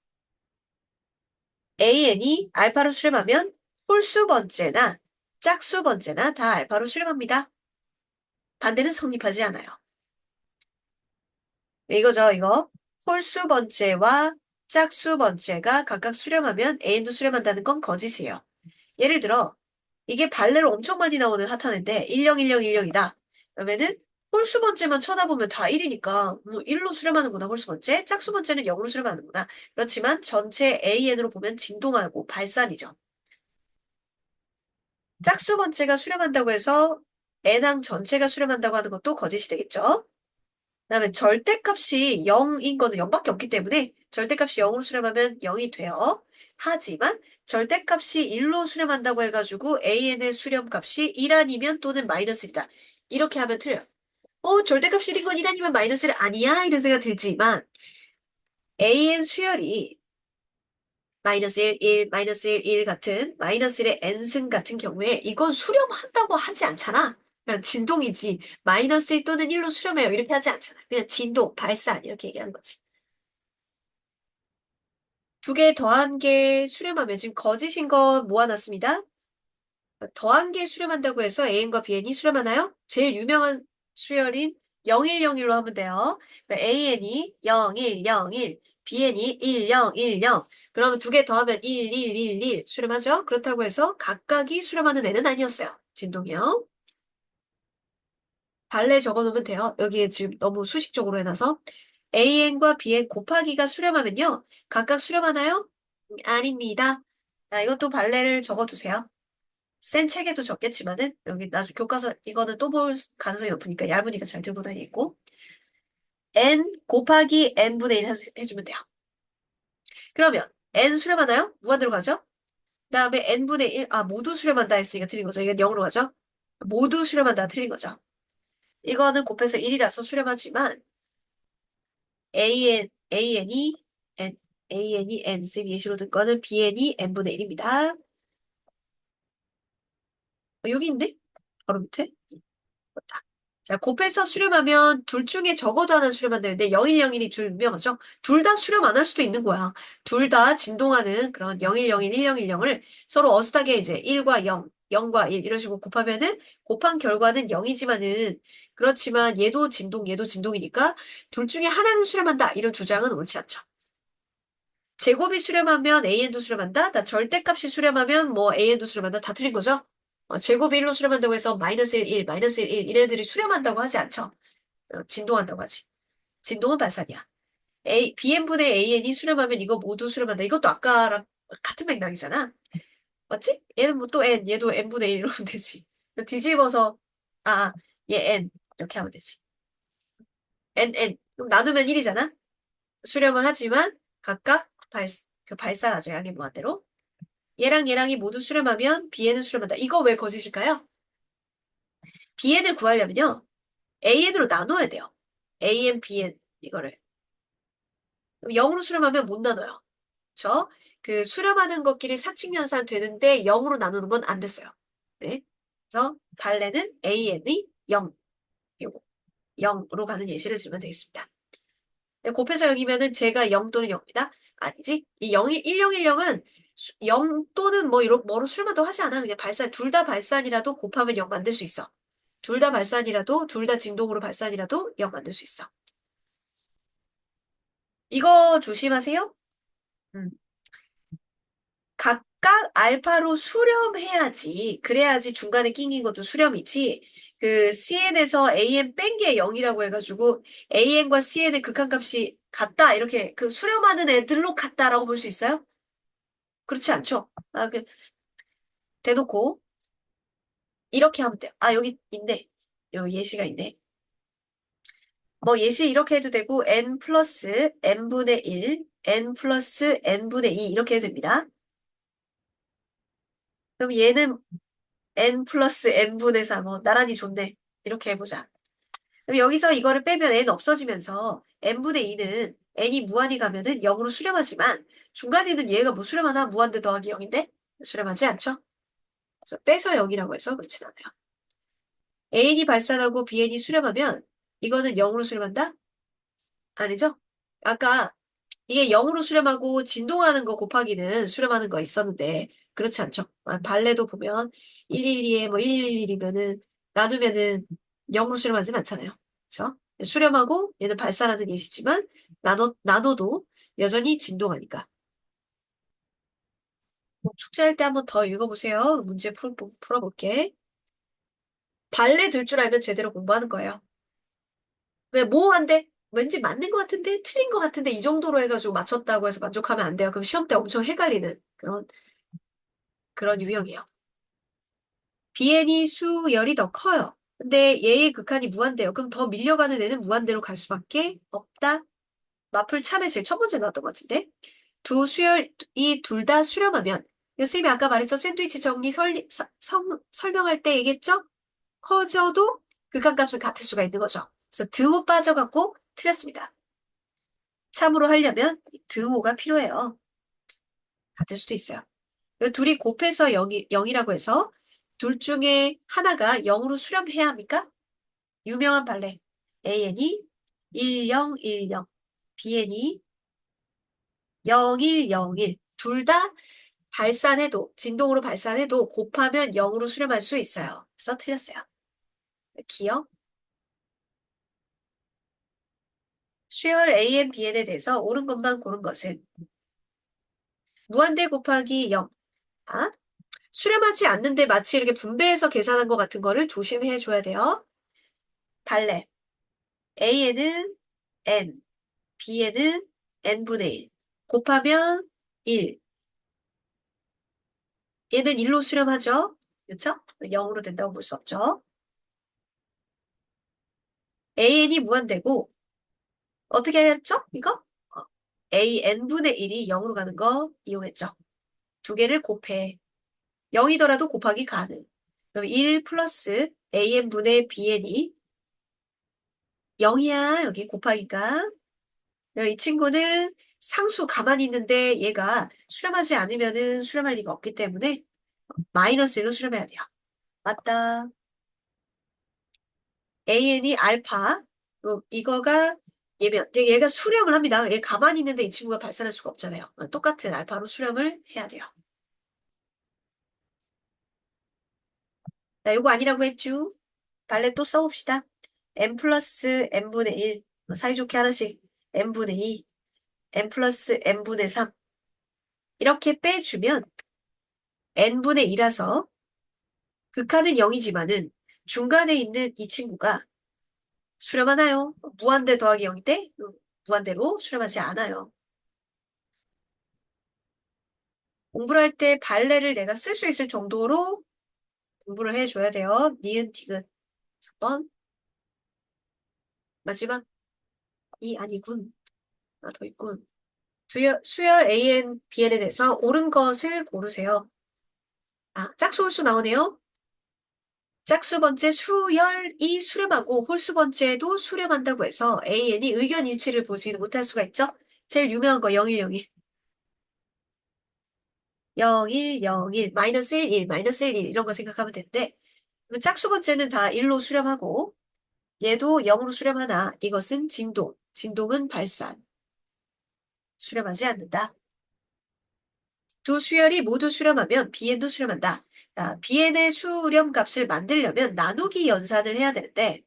AN이 알파로 수렴하면 홀수 번째나 짝수 번째나 다 알파로 수렴합니다. 반대는 성립하지 않아요. 네, 이거죠, 이거. 홀수 번째와 짝수 번째가 각각 수렴하면 AN도 수렴한다는 건 거짓이에요. 예를 들어, 이게 발레로 엄청 많이 나오는 핫한인데 101010이다. 그러면은 홀수 번째만 쳐다보면 다 1이니까, 뭐 1로 수렴하는구나, 홀수 번째. 짝수 번째는 0으로 수렴하는구나. 그렇지만 전체 AN으로 보면 진동하고 발산이죠. 짝수 번째가 수렴한다고 해서 N항 전체가 수렴한다고 하는 것도 거짓이 되겠죠. 그다음에 절대값이 0인 거는 0밖에 없기 때문에 절대값이 0으로 수렴하면 0이 돼요. 하지만 절대값이 1로 수렴한다고 해가지고 AN의 수렴값이 1 아니면 또는 마이너스 1이다. 이렇게 하면 틀려요. 절대값이 1인 건 1 아니면 마이너스 1 아니야? 이런 생각 들지만 AN 수열이 마이너스 1, 1, 마이너스 1, 1 같은 마이너스 1의 n승 같은 경우에 이건 수렴한다고 하지 않잖아. 그냥 진동이지. 마이너스 1 또는 1로 수렴해요. 이렇게 하지 않잖아. 그냥 진동, 발산 이렇게 얘기하는 거지. 두 개 더한 게 수렴하면 지금 거짓인 거 모아놨습니다. 더한 게 수렴한다고 해서 AN과 BN이 수렴하나요? 제일 유명한 수열인 0101로 하면 돼요. 그러니까 AN이 0101, BN이 1010. 그러면 두 개 더하면 1111 수렴하죠? 그렇다고 해서 각각이 수렴하는 애는 아니었어요. 진동이요. 발레 적어놓으면 돼요. 여기에 지금 너무 수식적으로 해놔서. AN과 BN 곱하기가 수렴하면요. 각각 수렴하나요? 아닙니다. 자, 이것도 발레를 적어두세요. 센 책에도 적겠지만은 여기 나중에 교과서 이거는 또 볼 가능성이 높으니까 얇으니까 잘 들고 다니고 n 곱하기 n분의 1 해주면 돼요. 그러면 n 수렴하나요? 무한대로 가죠? 그다음에 n분의 1, 모두 수렴한다 했으니까 틀린 거죠. 이건 0으로 가죠? 모두 수렴한다 틀린 거죠. 이거는 곱해서 1이라서 수렴하지만 an이 n, an이 n, 쌤 예시로 든 거는 bn이 n분의 1입니다. 여기 있는데? 바로 밑에? 맞다. 자, 곱해서 수렴하면 둘 중에 적어도 하나 수렴한다는데 0101이 줄 유명하죠? 둘 다 수렴 안 할 수도 있는 거야. 둘 다 진동하는 그런 0101, 1010을 서로 어슷하게 이제 1과 0, 0과 1 이런 식으로 곱하면은 곱한 결과는 0이지만은 그렇지만 얘도 진동이니까 둘 중에 하나는 수렴한다. 이런 주장은 옳지 않죠. 제곱이 수렴하면 AN도 수렴한다? 나 절대값이 수렴하면 뭐 AN도 수렴한다? 다 틀린 거죠? 제곱이 1로 수렴한다고 해서 마이너스 1, 1, 마이너스 1, 1 이래들이 수렴한다고 하지 않죠. 진동한다고 하지. 진동은 발산이야. BN분의 AN이 수렴하면 이거 모두 수렴한다. 이것도 아까랑 같은 맥락이잖아. 맞지? 얘는 뭐 또 N, 얘도 N분의 1 이러면 되지. 뒤집어서, 얘 N. 이렇게 하면 되지. N. 그럼 나누면 1이잖아? 수렴을 하지만 각각 그 발산하죠. 양의 무한대로. 얘랑 얘랑이 모두 수렴하면 BN은 수렴한다. 이거 왜 거짓일까요? BN을 구하려면요. AN으로 나눠야 돼요. AN, BN 이거를. 0으로 수렴하면 못 나눠요. 그쵸? 그 수렴하는 것끼리 사칙연산 되는데 0으로 나누는 건 안 됐어요. 네. 그래서 발레는 AN이 0, 요거 0으로 가는 예시를 들면 되겠습니다. 네, 곱해서 여기면은 제가 0 또는 0입니다. 아니지? 이 0이 1010은 0 또는 뭐로 수렴한다고 하지 않아. 그냥 발산, 둘 다 발산이라도 곱하면 0 만들 수 있어. 둘 다 발산이라도, 둘 다 진동으로 발산이라도 0 만들 수 있어. 이거 조심하세요. 음. 각각 알파로 수렴해야지. 그래야지 중간에 낑긴 것도 수렴이지. 그 CN에서 AN 뺀 게 0이라고 해가지고 AN과 CN의 극한값이 같다. 이렇게 그 수렴하는 애들로 같다라고 볼 수 있어요? 그렇지 않죠? 대놓고 이렇게 하면 돼요. 여기 있네. 여기 예시가 있네. 뭐 예시 이렇게 해도 되고 n 플러스 n분의 1, n 플러스 n분의 2 이렇게 해도 됩니다. 그럼 얘는 n 플러스 n분의 3, 나란히 좋네. 이렇게 해보자. 그럼 여기서 이거를 빼면 n 없어지면서 n분의 2는 n이 무한히 가면은 0으로 수렴하지만 중간에 있는 얘가 뭐 수렴하나? 무한대 더하기 0인데 수렴하지 않죠? 그래서 빼서 0이라고 해서 그렇진 않아요. An이 발산하고 Bn이 수렴하면 이거는 0으로 수렴한다? 아니죠? 아까 이게 0으로 수렴하고 진동하는 거 곱하기는 수렴하는 거 있었는데 그렇지 않죠? 발레도 보면 112에 뭐 1111이면은 나누면은 0으로 수렴하진 않잖아요. 그렇죠? 수렴하고 얘는 발산하는 예시지만 나눠도 여전히 진동하니까. 숙제할 때 한번 더 읽어보세요. 문제 풀어볼게. 발레 들 줄 알면 제대로 공부하는 거예요. 왜 모호한데? 왠지 맞는 것 같은데? 틀린 것 같은데? 이 정도로 해가지고 맞췄다고 해서 만족하면 안 돼요. 그럼 시험 때 엄청 헷갈리는 그런 유형이에요. 비엔이 수열이 더 커요. 근데 얘의 극한이 무한대요. 그럼 더 밀려가는 애는 무한대로 갈 수밖에 없다. 마플 참에 제일 첫 번째 나왔던 것 같은데. 두 수열이 둘 다 수렴하면, 이거 선생님이 아까 말했죠? 샌드위치 정리 설명할 때 얘기했죠? 커져도 극한값은 같을 수가 있는 거죠. 그래서 드호 빠져갖고 틀렸습니다. 참으로 하려면 드호가 필요해요. 같을 수도 있어요. 둘이 곱해서 0이라고 해서 둘 중에 하나가 0으로 수렴해야 합니까? 유명한 발레. AN이 1010, BN이 0101. 둘 다 발산해도, 진동으로 발산해도 곱하면 0으로 수렴할 수 있어요. 그래서 틀렸어요. 기억. 수열 AN, BN에 대해서 옳은 것만 고른 것은 무한대 곱하기 0. 아? 수렴하지 않는데 마치 이렇게 분배해서 계산한 것 같은 거를 조심해 줘야 돼요. 발레. A에는 N, B에는 N분의 1. 곱하면 1. 얘는 1로 수렴하죠? 그렇죠? 0으로 된다고 볼 수 없죠. AN이 무한대고 어떻게 했죠? 이거? AN분의 1이 0으로 가는 거 이용했죠. 두 개를 곱해. 0이더라도 곱하기 가능. 그럼 1 플러스 AN분의 BN이 0이야. 여기 곱하기가. 이 친구는 상수 가만히 있는데 얘가 수렴하지 않으면은 수렴할 리가 없기 때문에 마이너스 1로 수렴해야 돼요. 맞다. AN이 알파. 이거가 얘면 이제 얘가 수렴을 합니다. 얘 가만히 있는데 이 친구가 발산할 수가 없잖아요. 똑같은 알파로 수렴을 해야 돼요. 나 요거 아니라고 했죠? 발레 또 써봅시다. n 플러스 n분의 1. 사이좋게 하나씩 n분의 2. n 플러스 n분의 3. 이렇게 빼주면 n분의 2라서 극한은 0이지만은 중간에 있는 이 친구가 수렴하나요? 무한대 더하기 0인데 무한대로 수렴하지 않아요. 공부를 할 때 발레를 내가 쓸 수 있을 정도로 공부를 해줘야 돼요. 니은, 디귿. 3번. 마지막. 이 아니군. 하나 더 있군. 수열 AN, BN에 대해서 옳은 것을 고르세요. 짝수 홀수 나오네요. 짝수 번째 수열이 수렴하고 홀수 번째도 수렴한다고 해서 AN이 의견 일치를 보지 못할 수가 있죠. 제일 유명한 거 0101. 0101, 마이너스 1, 1, 마이너스 1, 1 이런 거 생각하면 되는데 짝수 번째는 다 1로 수렴하고 얘도 0으로 수렴하나 이것은 진동, 진동은 발산, 수렴하지 않는다. 두 수열이 모두 수렴하면 BN도 수렴한다. BN의 수렴 값을 만들려면 나누기 연산을 해야 되는데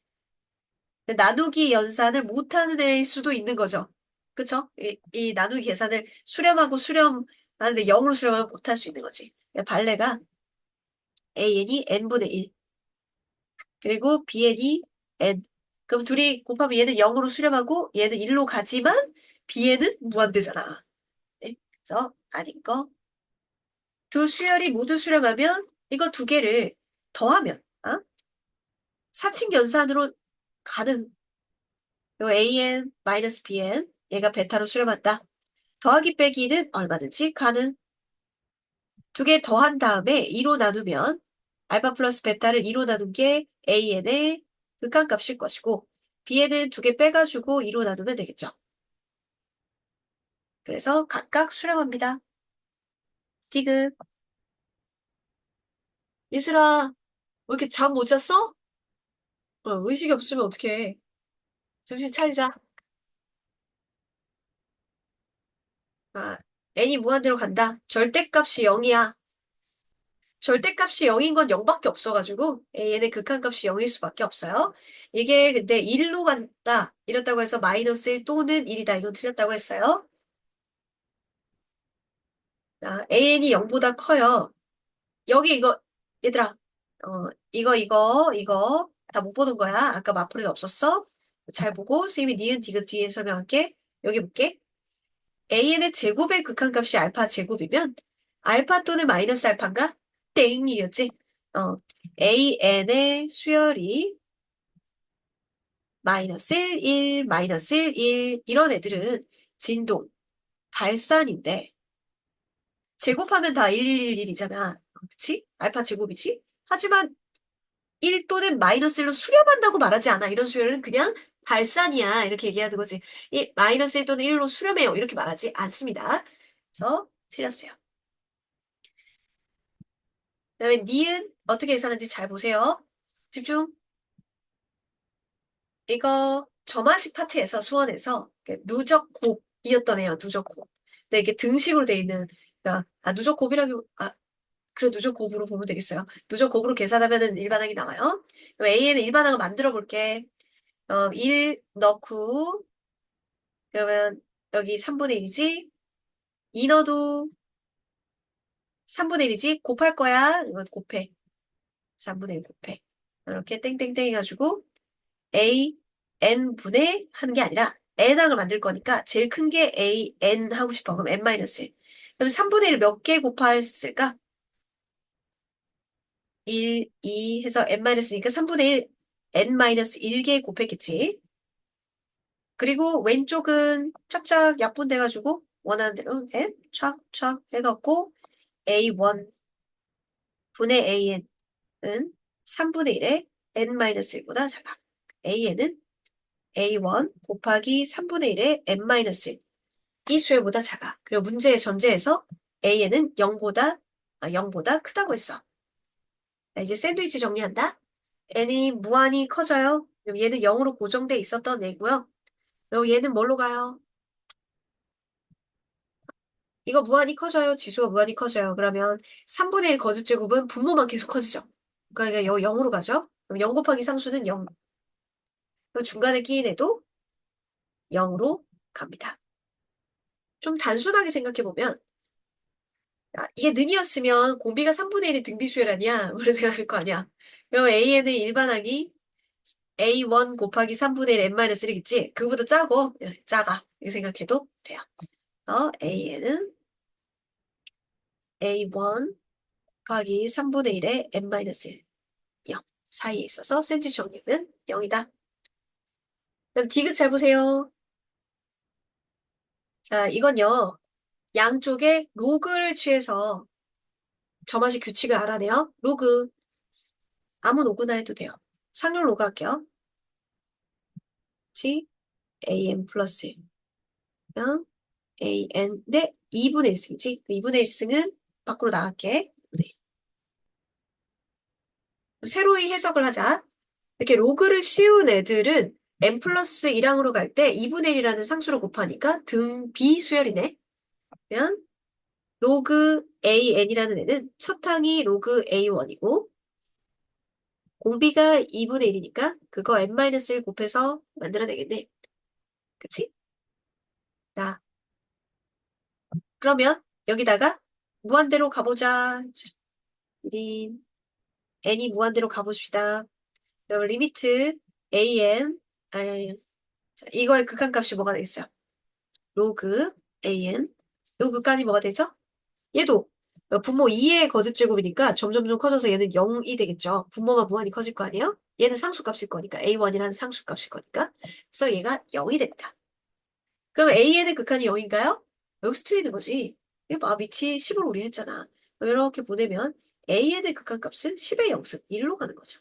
나누기 연산을 못하는 애일 수도 있는 거죠. 그쵸? 이 나누기 계산을 수렴하고 수렴하는데 0으로 수렴하면 못할 수 있는 거지. 발레가 AN이 N분의 1, 그리고 BN이 N. 그럼 둘이 곱하면 얘는 0으로 수렴하고 얘는 1로 가지만 BN은 무한대잖아. 네? 그래서 아닌 거. 두 수열이 모두 수렴하면 이거 두 개를 더하면 사칙 연산으로 가능. 요 AN 마이너스 BN 얘가 베타로 수렴한다. 더하기 빼기는 얼마든지 가능. 두 개 더한 다음에 2로 나누면 알파 플러스 베타를 2로 나눈 게 AN의 극한값일 것이고 B에는 두 개 빼가지고 2로 나누면 되겠죠. 그래서 각각 수렴합니다. 디귿. 얘들아, 왜 이렇게 잠 못 잤어? 의식이 없으면 어떡해. 정신 차리자. 아, n이 무한대로 간다. 절대값이 0이야. 절대값이 0인 건 0밖에 없어가지고 얘네 극한값이 0일 수밖에 없어요. 이게 근데 1로 간다. 이렇다고 해서 마이너스 1 또는 1이다. 이건 틀렸다고 했어요. AN이 0보다 커요. 여기 이거 얘들아 이거 다 못 보는 거야. 아까 마플에 없었어? 잘 보고 선생님이 니은 디귿 뒤에 설명할게. 여기 볼게. AN의 제곱의 극한값이 알파 제곱이면 알파 또는 마이너스 알파인가? 땡이었지. AN의 수열이 마이너스 1, 1, 마이너스 1, 1 이런 애들은 진동, 발산인데 제곱하면 다 1, 1, 1, 1이잖아. 그치? 알파 제곱이지? 하지만 1 또는 마이너스 1로 수렴한다고 말하지 않아. 이런 수열은 그냥 발산이야. 이렇게 얘기하는 거지. 마이너스 1 또는 1로 수렴해요. 이렇게 말하지 않습니다. 그래서 틀렸어요. 그다음에 니은 어떻게 계산하는지 잘 보세요. 집중. 이거 점화식 파트에서 수원에서 누적 곱이었던 애요. 누적 곱. 근데 이게 등식으로 돼 있는 그러니까 누적 곱이라기 그래 누적 곱으로 보면 되겠어요. 누적 곱으로 계산하면은 일반항이 나와요. 그럼 A에는 일반항을 만들어 볼게. 1 넣고 그러면 여기 3분의 1이지? 2 넣어도 3분의 1이지? 곱할 거야. 이거 곱해. 3분의 1 곱해. 이렇게 땡땡땡 해가지고 A, N분의 하는 게 아니라 N항을 만들 거니까 제일 큰 게 A, N 하고 싶어. 그럼 N-1. 그럼 3분의 1을 몇 개 곱했을까? 1, 2 해서 N-니까 3분의 1, N-1개 곱했겠지. 그리고 왼쪽은 쫙쫙 약분돼가지고 원하는 대로 N 쫙쫙 해갖고 A1 분의 AN은 3분의 1에 N-1보다 작아. AN은 A1 곱하기 3분의 1에 N-1 이 수열보다 작아. 그리고 문제의 전제에서 AN은 0보다 크다고 했어. 자, 이제 샌드위치 정리한다. N이 무한히 커져요. 그럼 얘는 0으로 고정돼 있었던 애고요. 그리고 얘는 뭘로 가요? 이거 무한히 커져요. 지수가 무한히 커져요. 그러면 3분의 1 거듭제곱은 분모만 계속 커지죠. 그러니까 0으로 가죠. 그럼 0 곱하기 상수는 0. 그리고 중간에 끼인 애도 0으로 갑니다. 좀 단순하게 생각해보면 이게 능이었으면 공비가 3분의 1이 등비수열 아니야? 그런 생각할 거 아니야. 그럼 AN의 일반항이 A1 곱하기 3분의 1 N-1이겠지? 그거보다 작고 작아. 이렇게 생각해도 돼요. AN은 A1 곱하기 3분의 1에 N-1 0 사이에 있어서 샌드위치 정리면 0이다. 그럼 디귿 잘 보세요. 자, 이건요. 양쪽에 로그를 취해서 점화식 규칙을 알아내요. 로그. 아무 로그나 해도 돼요. 상용 로그 할게요. G, AM 플러스 1면 AN 대 2분의 1승이지. 2분의 1승은 밖으로 나갈게. 2분의 1. 새로이 해석을 하자. 이렇게 로그를 씌운 애들은 n 플러스 1항으로 갈 때 2분의 1이라는 상수로 곱하니까 등 비수열이네. 그러면 로그 AN이라는 애는 첫 항이 로그 A1이고 공비가 2분의 1이니까 그거 n-1 곱해서 만들어내겠네. 그치? 자, 그러면 여기다가 무한대로 가보자. 1인 n이 무한대로 가봅시다. 그럼 리미트 an 자, 이거의 극한값이 뭐가 되겠어요? 로그 an 요 극한이 뭐가 되죠? 얘도 분모 2의 거듭제곱이니까 점점점 커져서 얘는 0이 되겠죠. 분모만 무한히 커질 거 아니에요? 얘는 상수값일 거니까 a1이라는 상수값일 거니까 그래서 얘가 0이 됩니다. 그럼 an의 극한이 0인가요? 여기서 틀리는 거지. 이거 봐, 밑이 10으로 우리 했잖아. 그럼 이렇게 보내면 an의 극한값은 10의 0승 1로 가는 거죠.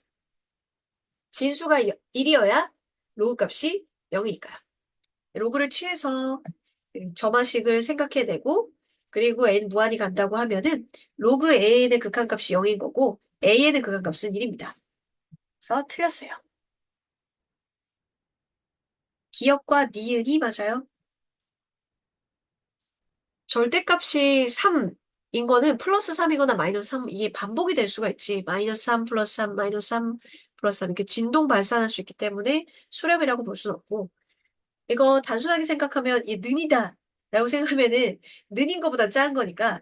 진수가 1이어야 로그 값이 0이니까요. 로그를 취해서 점화식을 생각해내고 그리고 n 무한히 간다고 하면은 로그 an의 극한값이 0인 거고 an의 극한값은 1입니다. 그래서 틀렸어요. 기역과 니은이 맞아요. 절대값이 3인 거는 플러스 3이거나 마이너스 3 이게 반복이 될 수가 있지. 마이너스 3 플러스 3 마이너스 3 플러스 3 이렇게 진동 발산할 수 있기 때문에 수렴이라고 볼 수는 없고 이거 단순하게 생각하면 이 는이다 라고 생각하면은 는인 것보다 작은 거니까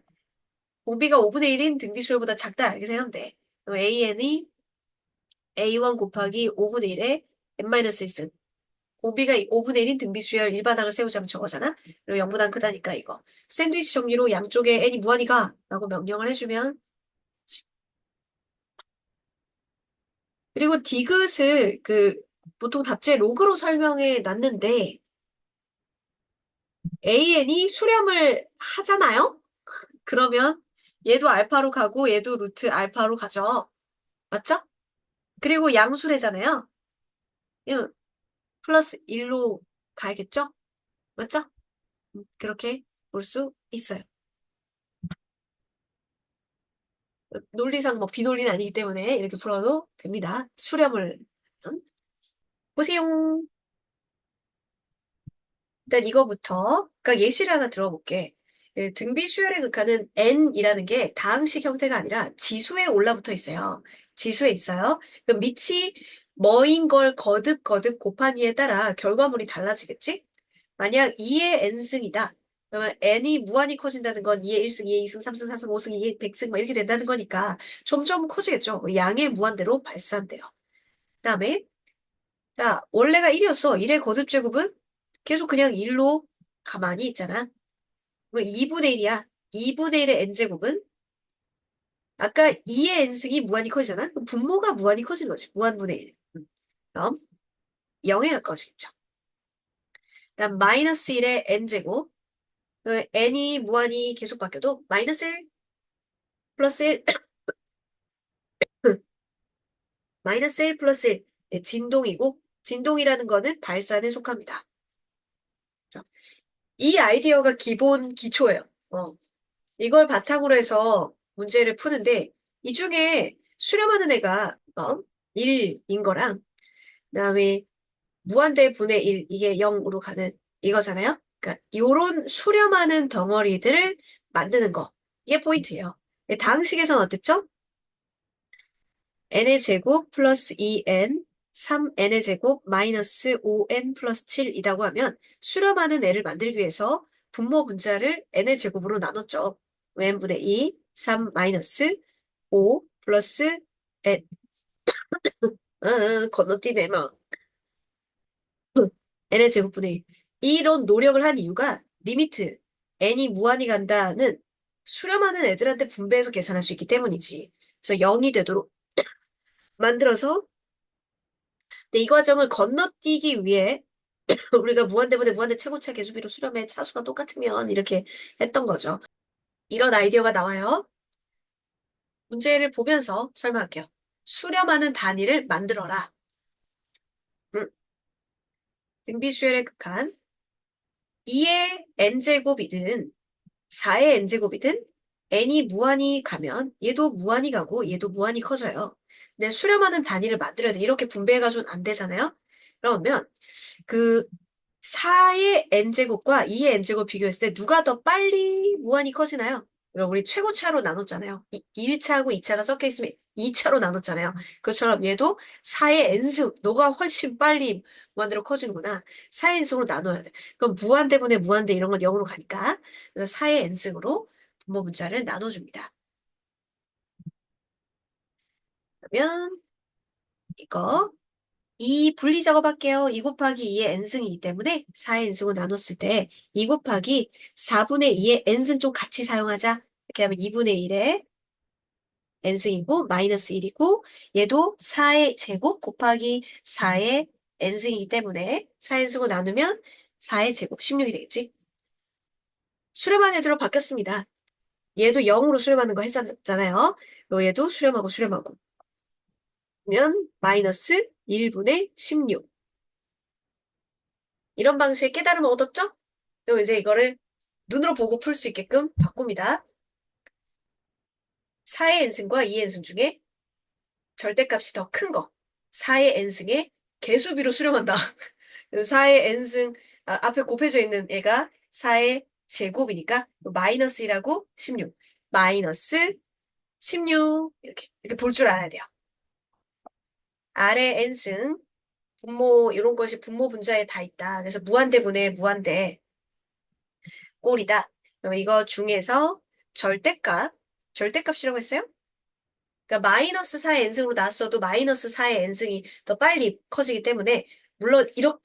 공비가 5분의 1인 등비수열보다 작다 이렇게 생각하면 돼. 그럼 AN이 A1 곱하기 5분의 1에 N-1승 공비가 5분의 1인 등비수열 일반항을 세우자면 저거잖아. 그리고 0보단 크다니까 이거. 샌드위치 정리로 양쪽에 n이 무한히 가 라고 명령을 해주면 그리고 디귿을 보통 답제 로그로 설명해 놨는데 an이 수렴을 하잖아요? 그러면 얘도 알파로 가고 얘도 루트 알파로 가죠. 맞죠? 그리고 양수래잖아요. 이거 플러스 1로 가야겠죠? 맞죠? 그렇게 볼 수 있어요. 논리상 뭐 비논리는 아니기 때문에 이렇게 풀어도 됩니다. 수렴을. 보세요. 일단 이거부터, 그러니까 예시를 하나 들어볼게. 등비 수열의 극한은 n이라는 게 다항식 형태가 아니라 지수에 올라붙어 있어요. 지수에 있어요. 그럼 밑이 뭐인 걸 거듭 곱하기에 따라 결과물이 달라지겠지? 만약 2의 n승이다. 그러면 n이 무한히 커진다는 건 2의 1승, 2의 2승, 3승, 4승, 5승, 2의 100승 막 이렇게 된다는 거니까 점점 커지겠죠. 양의 무한대로 발산돼요. 그다음에 자, 원래가 1이었어. 1의 거듭제곱은 계속 그냥 1로 가만히 있잖아. 그럼 2분의 1이야. 2분의 1의 n제곱은 아까 2의 n승이 무한히 커지잖아. 그럼 분모가 무한히 커지는 거지. 무한분의 1. 그럼 0에 가까워지겠죠. 그다음 마이너스 1의 n제곱. n이 무한히 계속 바뀌어도 마이너스 1 플러스 1 마이너스 1 플러스 1 네, 진동이고 진동이라는 거는 발산에 속합니다. 자, 이 아이디어가 기본 기초예요. 이걸 바탕으로 해서 문제를 푸는데 이 중에 수렴하는 애가 1인 거랑 그다음에 무한대 분의 1 이게 0으로 가는 이거잖아요. 그러니까 요런 수렴하는 덩어리들을 만드는 거. 이게 포인트예요. 다항식에서는 어땠죠? n의 제곱 플러스 2n 3n의 제곱 마이너스 5n 플러스 7이라고 하면 수렴하는 애를 만들기 위해서 분모 분자를 n의 제곱으로 나눴죠. n분의 2, 3 마이너스 5 플러스 n, 건너뛰네, 막. n의 제곱분의 1. 이런 노력을 한 이유가 리미트, n이 무한히 간다는 수렴하는 애들한테 분배해서 계산할 수 있기 때문이지. 그래서 0이 되도록 만들어서 근데 이 과정을 건너뛰기 위해 우리가 무한대분의 무한대 최고차 계수비로 수렴의 차수가 똑같으면 이렇게 했던 거죠. 이런 아이디어가 나와요. 문제를 보면서 설명할게요. 수렴하는 단위를 만들어라. 음, 등비수열의 극한 2의 n제곱이든 4의 n제곱이든 n이 무한히 가면 얘도 무한히 가고 얘도 무한히 커져요. 근데 수렴하는 단위를 만들어야 돼. 이렇게 분배해가지고는 안 되잖아요. 그러면 그 4의 n제곱과 2의 n제곱 비교했을 때 누가 더 빨리 무한히 커지나요? 그럼 우리 최고차로 나눴잖아요. 1차하고 2차가 섞여 있으면 2차로 나눴잖아요. 그것처럼 얘도 4의 n승, 너가 훨씬 빨리 무한대로 커지는구나. 4의 n승으로 나눠야 돼. 그럼 무한대분의 무한대 이런 건 0으로 가니까 그래서 4의 n승으로 분모 분자를 나눠줍니다. 그러면 이거 2 분리 작업할게요. 2 곱하기 2의 n승이기 때문에 4의 n승을 나눴을 때 2 곱하기 4분의 2의 n승 좀 같이 사용하자. 이렇게 하면 2분의 1의 n승이고 마이너스 1이고 얘도 4의 제곱 곱하기 4의 n승이기 때문에 4의 n승을 나누면 4의 제곱 16이 되겠지. 수렴한 애들로 바뀌었습니다. 얘도 0으로 수렴하는 거 했었잖아요. 얘도 수렴하고 수렴하고. 그러면 마이너스 1분의 16. 이런 방식의 깨달음을 얻었죠? 그럼 이제 이거를 눈으로 보고 풀 수 있게끔 바꿉니다. 4의 n승과 2의 n승 중에 절대값이 더 큰 거. 4의 n승의 개수비로 수렴한다. 4의 n승, 앞에 곱해져 있는 애가 4의 제곱이니까 마이너스 1하고 16. 마이너스 16. 이렇게 볼 줄 알아야 돼요. 아래 n승, 분모, 이런 것이 분모 분자에 다 있다. 그래서 무한대분의 무한대. 꼴이다. 그러면 이거 중에서 절대값이라고 했어요? 그러니까 마이너스 4의 n승으로 나왔어도 마이너스 4의 n승이 더 빨리 커지기 때문에 물론 이렇게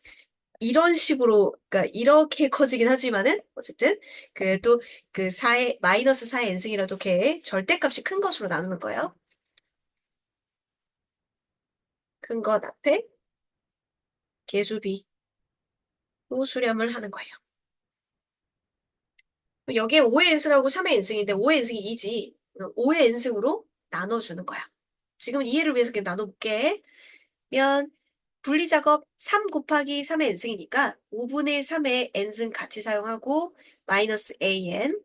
이런 식으로, 그러니까 이렇게 커지긴 하지만은, 어쨌든, 또, 그 4의, 마이너스 4의 n승이라도 걔의 절대값이 큰 것으로 나누는 거예요. 큰 것 앞에 개수비로 수렴을 하는 거예요. 여기에 5의 n승하고 3의 n승인데 5의 n승이 2지. 5의 n승으로 나눠주는 거야. 지금 이해를 위해서 그냥 나눠볼게. 면 분리작업 3 곱하기 3의 n승이니까 5분의 3의 n승 같이 사용하고 마이너스 an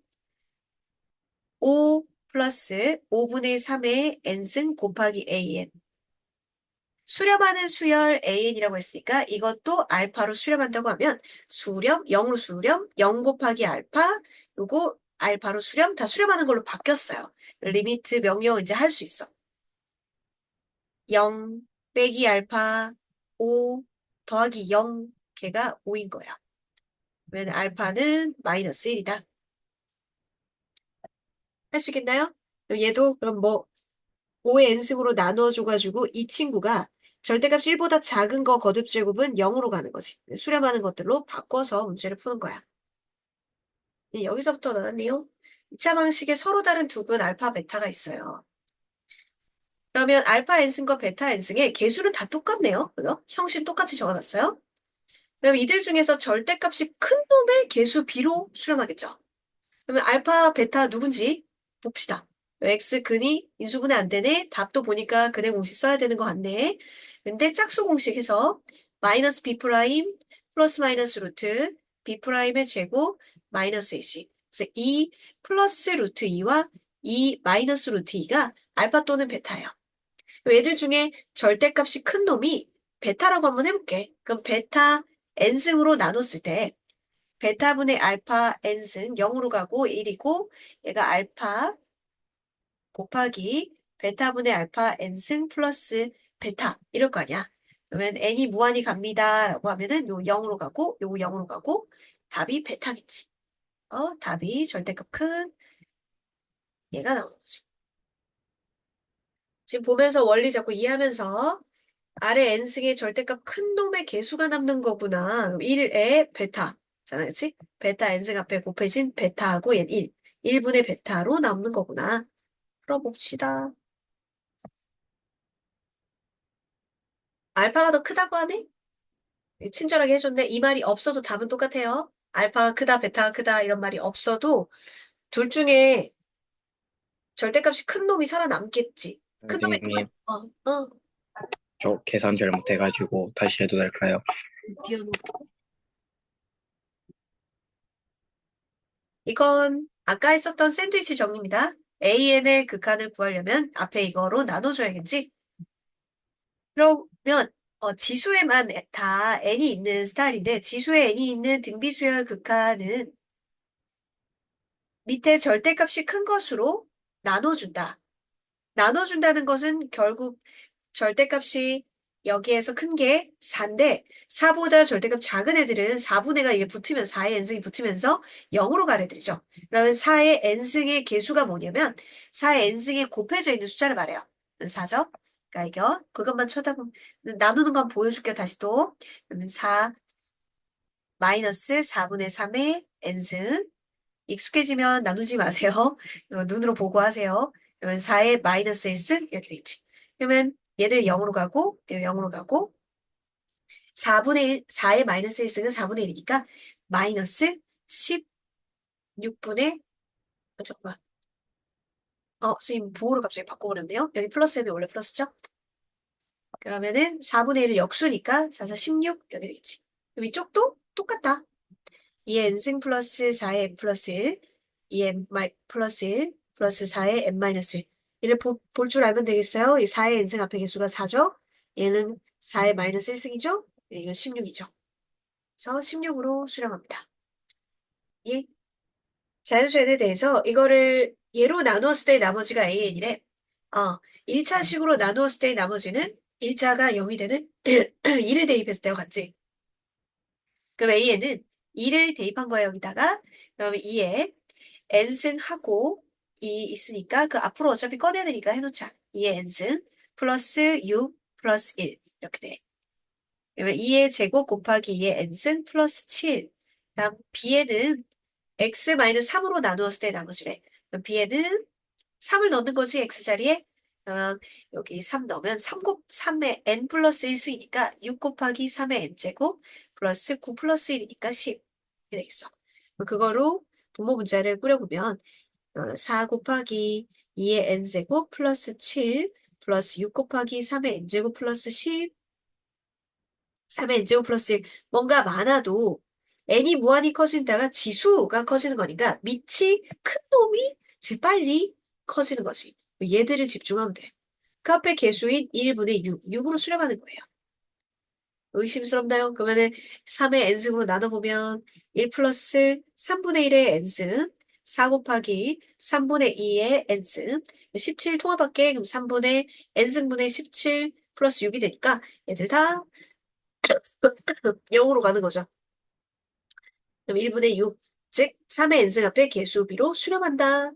5 플러스 5분의 3의 n승 곱하기 an 수렴하는 수열 an이라고 했으니까 이것도 알파로 수렴한다고 하면 수렴 0으로 수렴 0 곱하기 알파 요거 알파로 수렴 다 수렴하는 걸로 바뀌었어요. 리미트 명령을 이제 할 수 있어. 0 빼기 알파 5 더하기 0 걔가 5인 거야. 그러면 알파는 마이너스 1이다. 할 수 있겠나요? 그럼 얘도 그럼 뭐 5의 n승으로 나눠줘가지고 이 친구가 절대값 1보다 작은 거 거듭제곱은 0으로 가는 거지. 수렴하는 것들로 바꿔서 문제를 푸는 거야. 여기서부터 나왔네요. 2차 방식에 서로 다른 두근 알파, 베타가 있어요. 그러면 알파 n승과 베타 n승의 개수는 다 똑같네요. 그죠? 형식 똑같이 적어놨어요. 그럼 이들 중에서 절대값이 큰 놈의 개수 B로 수렴하겠죠. 그러면 알파, 베타 누군지 봅시다. x 근이 인수분해 안 되네. 답도 보니까 근의 공식 써야 되는 거 같네. 근데 짝수 공식 해서 마이너스 b 프라임 플러스 마이너스 루트 b 프라임의 제곱 마이너스 ac. 그래서 2 플러스 루트 2와 2 마이너스 루트 2가 알파 또는 베타예요. 얘들 중에 절대값이 큰 놈이 베타라고 한번 해볼게. 그럼 베타 n승으로 나눴을 때 베타분의 알파 n승 0으로 가고 1이고 얘가 알파 곱하기 베타분의 알파 n승 플러스 베타 이럴 거 아니야. 그러면 n이 무한히 갑니다 라고 하면은 요 0으로 가고 요거 0으로 가고 답이 베타겠지. 답이 절대값 큰 얘가 나오는 거지. 지금 보면서 원리 자꾸 이해하면서 아래 n승의 절대값 큰 놈의 개수가 남는 거구나. 그럼 1의 베타. 잖아, 그치? 베타 n승 앞에 곱해진 베타하고 얘 1. 1분의 베타로 남는 거구나. 풀어봅시다. 알파가 더 크다고 하네? 친절하게 해줬네. 이 말이 없어도 답은 똑같아요. 알파가 크다, 베타가 크다 이런 말이 없어도 둘 중에 절대값이 큰 놈이 살아남겠지. 큰 놈이 선생님, 어, 저 계산 잘못해가지고 다시 해도 될까요? 비워놓을게. 이건 아까 했었던 샌드위치 정리입니다. AN의 극한을 구하려면 앞에 이거로 나눠줘야겠지? 그러면 지수에만 다 n이 있는 스타일인데 지수에 n이 있는 등비수열 극한은 밑에 절대값이 큰 것으로 나눠준다. 나눠준다는 것은 결국 절대값이 여기에서 큰 게 4인데 4보다 절대값 작은 애들은 4분의가 이게 붙으면 4의 n승이 붙으면서 0으로 갈 애들이죠. 그러면 4의 n승의 개수가 뭐냐면 4의 n승에 곱해져 있는 숫자를 말해요. 4죠? 그러니까 이거 그것만 쳐다보면 나누는 건 보여줄게요. 다시 또. 그러면 4 마이너스 4분의 3의 n승 익숙해지면 나누지 마세요. 눈으로 보고 하세요. 그러면 4의 마이너스 1승 이렇게 되겠지. 그러면 얘들 0으로 가고 얘 0으로 가고 4분의 1, 4의 마이너스 1승은 4분의 1이니까 마이너스 16분의 잠깐만. 선생님 부호를 갑자기 바꿔버렸네요. 여기 플러스는 원래 플러스죠? 그러면은 4분의 1은 역수니까 4, 4, 16 이렇게 되겠지. 그럼 이쪽도 똑같다. 2의 n승 플러스 4의 n 플러스 1, 2n 플러스 1 플러스 4의 n 마이너스 1. 얘를 볼 줄 알면 되겠어요? 이 4의 n승 앞에 개수가 4죠? 얘는 4의 마이너스 1승이죠? 이건 16이죠. 그래서 16으로 수렴합니다. 예. 자연수에 대해서 이거를 얘로 나누었을 때 나머지가 an이래. 1차식으로 나누었을 때 나머지는 1자가 0이 되는 1을 대입했을 때와 같지. 그럼 A에는 2를 대입한 거예요, 여기다가. 그러면 2에 n승하고 2 있으니까 그 앞으로 어차피 꺼내야 되니까 해놓자. 2의 n승 플러스 6 플러스 1 이렇게 돼. 그러면 2의 제곱 곱하기 2의 n승 플러스 7. 다음 b에는 x-3으로 나누었을 때 나머지래. 그럼 b에는 3을 넣는 거지, x자리에. 그러면 여기 3 넣으면 3의 n 플러스 1승이니까 6 곱하기 3의 n제곱 플러스 9 플러스 1이니까 10. 이렇게 되겠어. 그럼 그거로 분모 문자를 꾸려보면 4 곱하기 2의 n제곱 플러스 7 플러스 6 곱하기 3의 n제곱 플러스 10 3의 n제곱 플러스 1 뭔가 많아도 n이 무한히 커진다가 지수가 커지는 거니까 밑이 큰 놈이 제일 빨리 커지는 거지. 얘들을 집중하면 돼. 그 앞에 개수인 1분의 6, 6으로 수렴하는 거예요. 의심스럽나요? 그러면은 3의 n승으로 나눠보면 1 플러스 3분의 1의 n승 4 곱하기 3분의 2의 n승 17 통합할게. 그럼 3분의 n승분의 17 플러스 6이 되니까 얘들 다 0으로 가는 거죠. 그럼 1분의 6, 즉 3의 n승 앞에 개수비로 수렴한다.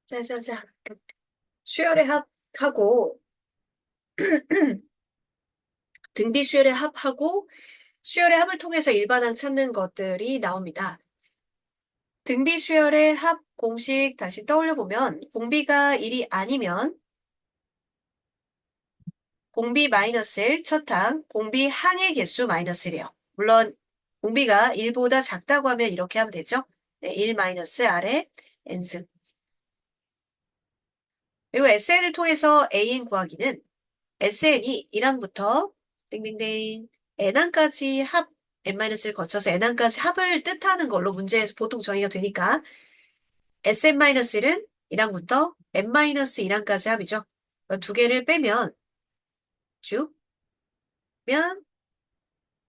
자자자, 수열의 합하고 등비 수열의 합하고 수열의 합을 통해서 일반항 찾는 것들이 나옵니다. 등비 수열의 합 공식 다시 떠올려 보면 공비가 1이 아니면 공비 마이너스 1 첫항, 공비 항의 개수 마이너스 1이에요. 물론 공비가 1보다 작다고 하면 이렇게 하면 되죠. 네, 1 마이너스 아래 n승. 그리고 SN을 통해서 AN 구하기는 SN이 1항부터 땡땡땡 N항까지 합 N-를 거쳐서 N항까지 합을 뜻하는 걸로 문제에서 보통 정의가 되니까 Sn-1은 1항부터 N-1항까지 합이죠. 두 개를 빼면 쭉 면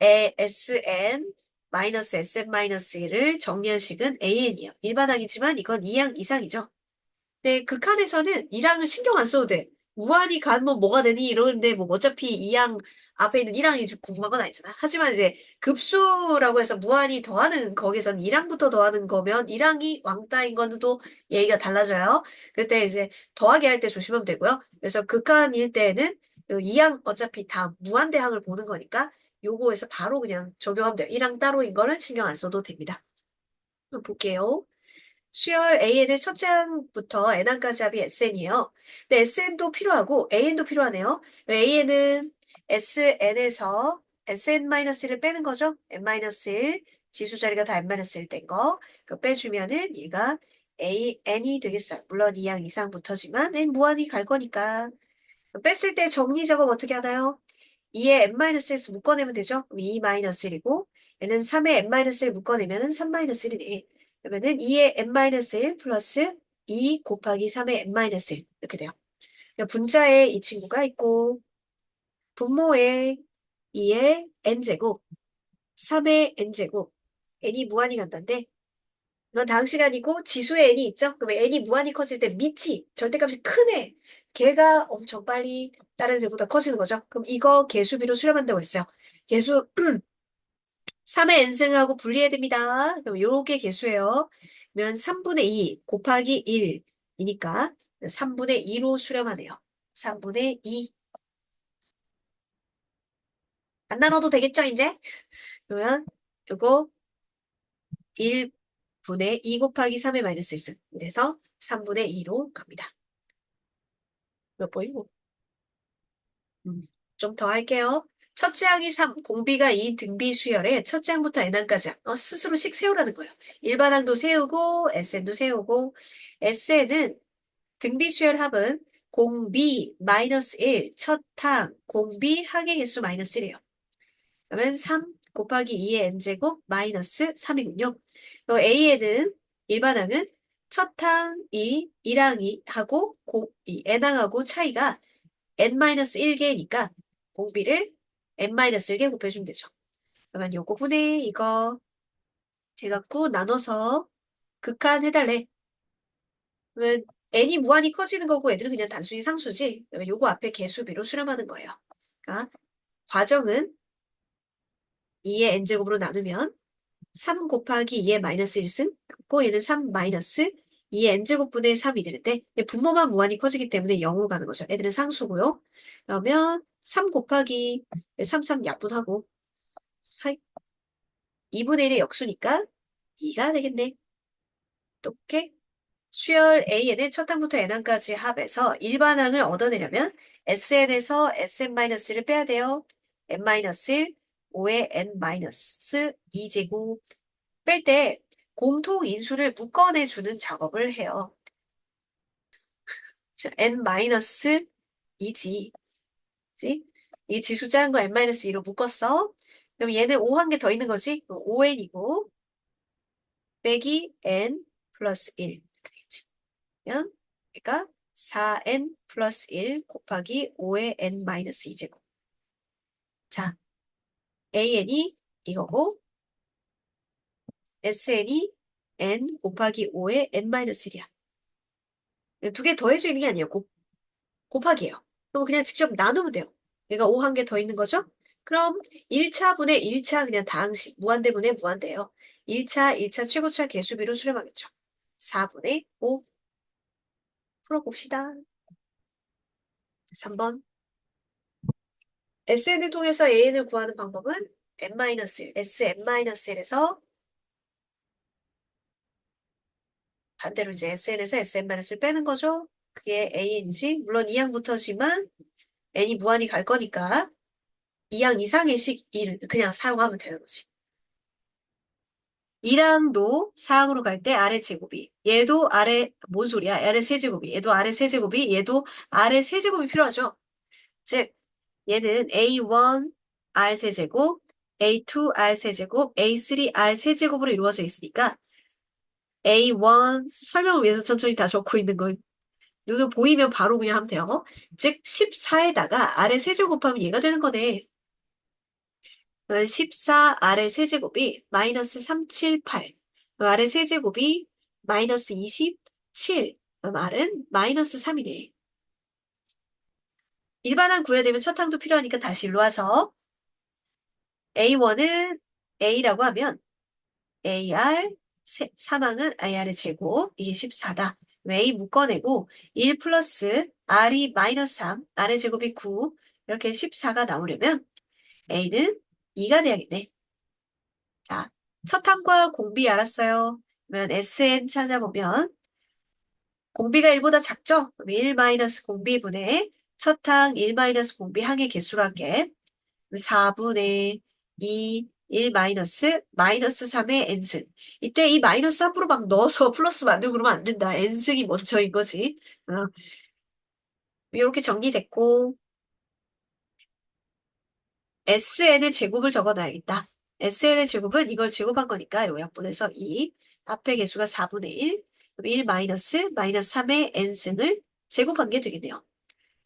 Sn 마이너스 Sn-1을 정리한 식은 AN이에요. 일반항이지만 이건 2항 이상이죠. 네, 극한에서는 1항을 신경 안 써도 돼. 무한히 가면 뭐가 되니? 이러는데 뭐 어차피 2항 앞에 있는 1항이 궁금한 건 아니잖아. 하지만 이제 급수라고 해서 무한히 더하는 거기선 1항부터 더하는 거면 1항이 왕따인 거는 또 얘기가 달라져요. 그때 이제 더하기 할 때 조심하면 되고요. 그래서 극한일 때는 2항 어차피 다 무한대항을 보는 거니까 요거에서 바로 그냥 적용하면 돼요. 1항 따로인 거는 신경 안 써도 됩니다. 한번 볼게요. 수열 AN의 첫째 항부터 N항까지 합이 SN이에요. 근데 SN도 필요하고 AN도 필요하네요. AN은 SN에서 SN-1을 빼는 거죠. N-1, 지수 자리가 다 N-1 된 거. 그거 빼주면은 얘가 AN이 되겠어요. 물론 2항 이상부터지만 N 무한히 갈 거니까. 뺐을 때 정리 작업 어떻게 하나요? 2의 n-1에서 묶어내면 되죠? 그럼 2-1이고 얘는 3의 n-1을 묶어내면 3-1이네. 그러면은 2의 n-1 플러스 2 곱하기 3의 n-1 이렇게 돼요. 그러니까 분자에 이 친구가 있고 분모에 2의 n제곱 3의 n제곱 n이 무한히 간다는데 이건 다음 시간이고 지수의 n이 있죠? 그러면 n이 무한히 커질 때 밑이 절대값이 큰 애. 걔가 엄청 빨리 다른 애들보다 커지는 거죠. 그럼 이거 개수비로 수렴한다고 했어요. 개수 3의 n승하고 분리해야 됩니다. 그럼 요게 개수예요. 그러면 3분의 2 곱하기 1이니까 3분의 2로 수렴하네요. 3분의 2. 안 나눠도 되겠죠, 이제? 그러면 요거 1분의 2 곱하기 3의 마이너스 1승. 그래서 3분의 2로 갑니다. 몇 번이고? 좀 더 할게요. 첫째 항이 3, 공비가 2 등비 수열에 첫째 항부터 n항까지 스스로씩 세우라는 거예요. 일반항도 세우고 SN도 세우고 SN은 등비 수열 합은 공비 마이너스 1, 첫 항, 공비 항의 개수 마이너스 1이에요. 그러면 3 곱하기 2의 n제곱 마이너스 3이군요. A에는 일반항은 첫 항이 1항이 하고 이 n항하고 차이가 n-1개니까 공비를 n-1개 곱해주면 되죠. 그러면 요거 분의 이거 해갖고 나눠서 극한 해달래. 그러면 n이 무한히 커지는 거고 애들은 그냥 단순히 상수지. 그러면 요거 앞에 개수비로 수렴하는 거예요. 그러니까 과정은 2의 n제곱으로 나누면 3 곱하기 2의 마이너스 1승 남고 얘는 3 마이너스 2의 n제곱분의 3이 되는데 분모만 무한히 커지기 때문에 0으로 가는 거죠. 애들은 상수고요. 그러면 3 곱하기 3, 3 약분하고 2분의 1의 역수니까 2가 되겠네. 똑게 수열 AN의 첫 항부터 n항까지 합해서 일반항을 얻어내려면 SN에서 SN-를 빼야 돼요. n-1, 5의 n-2제곱 뺄 때 공통 인수를 묶어내주는 작업을 해요. 자, n-2지. 이 지수 작은 거 n-2로 묶었어. 그럼 얘는 5 한 개 더 있는 거지? 5n이고 빼기 n 플러스 1 이렇게 되겠지. 그러니까 4n 플러스 1 곱하기 5의 n-2제곱. 자, an이 이거고 sn이 n 곱하기 5의 n-1이야. 두 개 더해져 있는 게 아니에요. 곱하기예요. 그럼 그냥 직접 나누면 돼요. 얘가 5 한 개 더 있는 거죠? 그럼 1차분의 1차 그냥 다항식 무한대분의 무한대예요. 1차 최고차 개수비로 수렴하겠죠. 4분의 5 풀어봅시다. 3번 SN을 통해서 AN을 구하는 방법은 n-1, Sn-1에서 반대로 이제 SN에서 Sn-을 빼는 거죠. 그게 AN이지. 물론 2항부터지만 n이 무한히 갈 거니까 2항 이상의 식 1 그냥 사용하면 되는 거지. 1항도 4항으로 갈 때 아래 제곱이 얘도 아래 뭔 소리야? 아래 세제곱이 얘도 아래 세제곱이 얘도 아래 세제곱이 필요하죠. 즉 얘는 A1 R 세제곱 A2 R 세제곱 A3 R 세제곱으로 이루어져 있으니까 A1 설명을 위해서 천천히 다 적고 있는 걸 눈으로 보이면 바로 그냥 하면 돼요. 즉 14에다가 아래 세제곱하면 얘가 되는 거네. 14 아래 세제곱이 마이너스 378. 아래 세제곱이 마이너스 27. 말은 마이너스 3이네. 일반항 구해야 되면 첫 항도 필요하니까 다시 일로 와서 A1은 A라고 하면 AR 3항은 AR의 제곱 이게 14다. A 묶어내고 1 플러스 R이 마이너스 3 R의 제곱이 9 이렇게 14가 나오려면 A는 2가 돼야겠네. 자, 첫 항과 공비 알았어요. 그러면 SN 찾아보면 공비가 1보다 작죠? 그럼 1 마이너스 공비분의 첫 항 1 마이너스 공비 항의 개수로 할게. 4분의 2, 1 마이너스 마이너스 3의 n승. 이때 이 마이너스 함부로 막 넣어서 플러스 만들고 그러면 안 된다. n승이 먼저인 거지. 이렇게 정리됐고 SN의 제곱을 적어놔야겠다. SN의 제곱은 이걸 제곱한 거니까 요약분해서 2. 앞의 개수가 4분의 1. 그럼 1 마이너스 마이너스 3의 n승을 제곱한 게 되겠네요.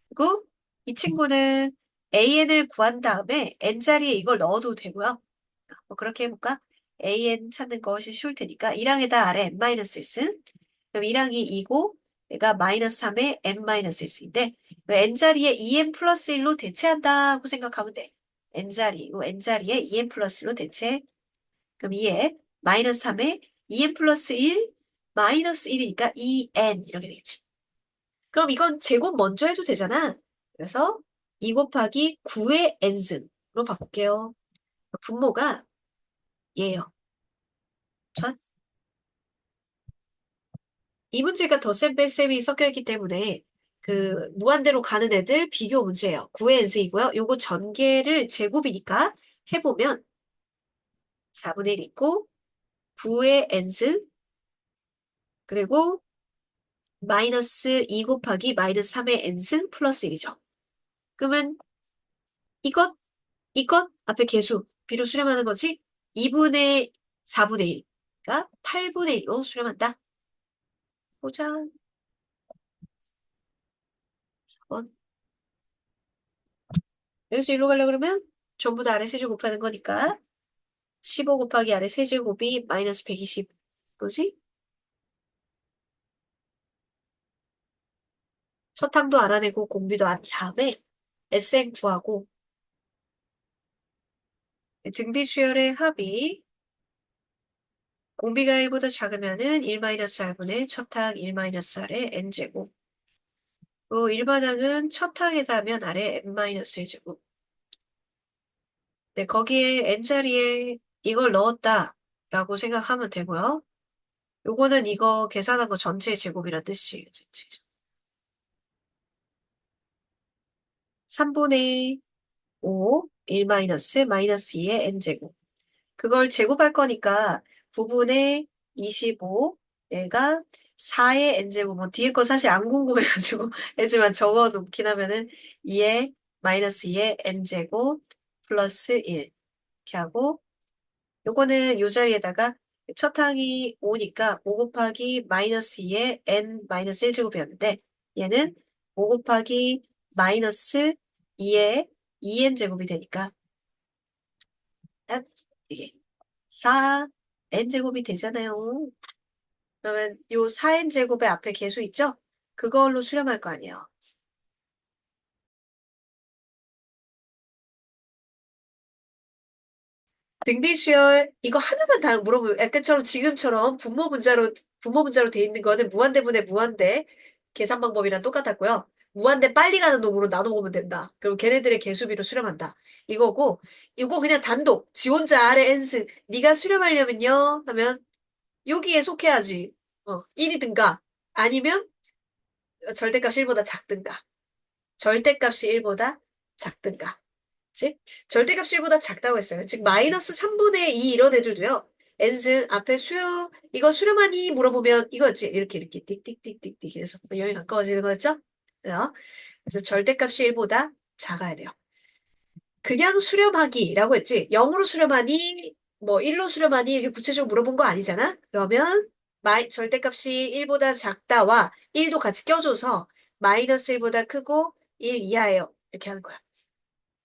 그리고 이 친구는 AN을 구한 다음에 n자리에 이걸 넣어도 되고요. 뭐 그렇게 해볼까? AN 찾는 것이 쉬울 테니까 1항에다 아래 n-1승 그럼 1항이 2고 얘가 마이너스 3에 n-1승인데 n자리에 2n 플러스 1로 대체한다고 생각하면 돼. n자리에 2n 플러스 1로 대체 그럼 2에 마이너스 3에 2n 플러스 1 마이너스 1이니까 2n 이렇게 되겠지. 그럼 이건 제곱 먼저 해도 되잖아. 그래서 2 곱하기 9의 n승으로 바꿀게요. 분모가 얘예요. 전 이 문제가 덧셈 뺄셈이 섞여있기 때문에 그 무한대로 가는 애들 비교 문제예요. 9의 n승이고요. 요거 전개를 제곱이니까 해보면 4분의 1 있고 9의 n승 그리고 마이너스 2 곱하기 마이너스 3의 n승 플러스 1이죠. 그러면 이것 앞에 개수 비로 수렴하는 거지 2분의 4분의 1 그러니까 8분의 1로 수렴한다. 보자. 4번. 여기서 일로 가려고 그러면 전부 다 아래 세제곱 곱하는 거니까 15 곱하기 아래 세제곱이 마이너스 120 뭐지? 첫 항도 알아내고 공비도 한 다음에 SN 구하고 등비 수열의 합이 공비가 1보다 작으면은 1-r분의 첫항 1-r의 n제곱. 또 일반항은 첫항에다 하면 아래 n-1제곱. 네, 거기에 n자리에 이걸 넣었다라고 생각하면 되고요. 요거는 이거 계산한 거 전체의 제곱이란 뜻이에요. 전체. 3분의 5, 1-2의 n제곱. 그걸 제곱할 거니까 9분의 25, 얘가 4의 n제곱. 뭐 뒤에 거 사실 안 궁금해가지고 하지만 적어 놓긴 하면은 2의 마이너스 2의 n제곱 플러스 1 이렇게 하고 요거는 요 자리에다가 첫 항이 5니까 5 곱하기 마이너스 2의 n 마이너스 1제곱이었는데 얘는 5 곱하기 마이너스 2의 2n제곱이 되니까 딱 이게 4n제곱이 되잖아요. 그러면 요 4n제곱의 앞에 계수 있죠? 그걸로 수렴할 거 아니에요. 등비수열 이거 하나만 다 물어보면 약간처럼 지금처럼 분모 분자로 돼 있는 거는 무한대분의 무한대 계산 방법이랑 똑같았고요. 무한대 빨리 가는 놈으로 나눠보면 된다. 그리고 걔네들의 개수비로 수렴한다. 이거고 이거 그냥 단독 지 혼자 아래 n승 네가 수렴하려면요 하면 여기에 속해야지. 1이든가 아니면 절대값이 1보다 작든가 절대값이 1보다 작든가. 즉, 절대값이 1보다 작다고 했어요. 즉, 마이너스 3분의 2 이런 애들도요. n승 앞에 이거 수렴하니 물어보면 이거지. 이렇게 띡띡띡띡띡 해서 여기 가까워지는 거였죠? 그래서 절대값이 1보다 작아야 돼요. 그냥 수렴하기라고 했지. 0으로 수렴하니, 뭐 1로 수렴하니 이렇게 구체적으로 물어본 거 아니잖아? 그러면 절대값이 1보다 작다와 1도 같이 껴줘서 마이너스 1보다 크고 1 이하예요. 이렇게 하는 거야.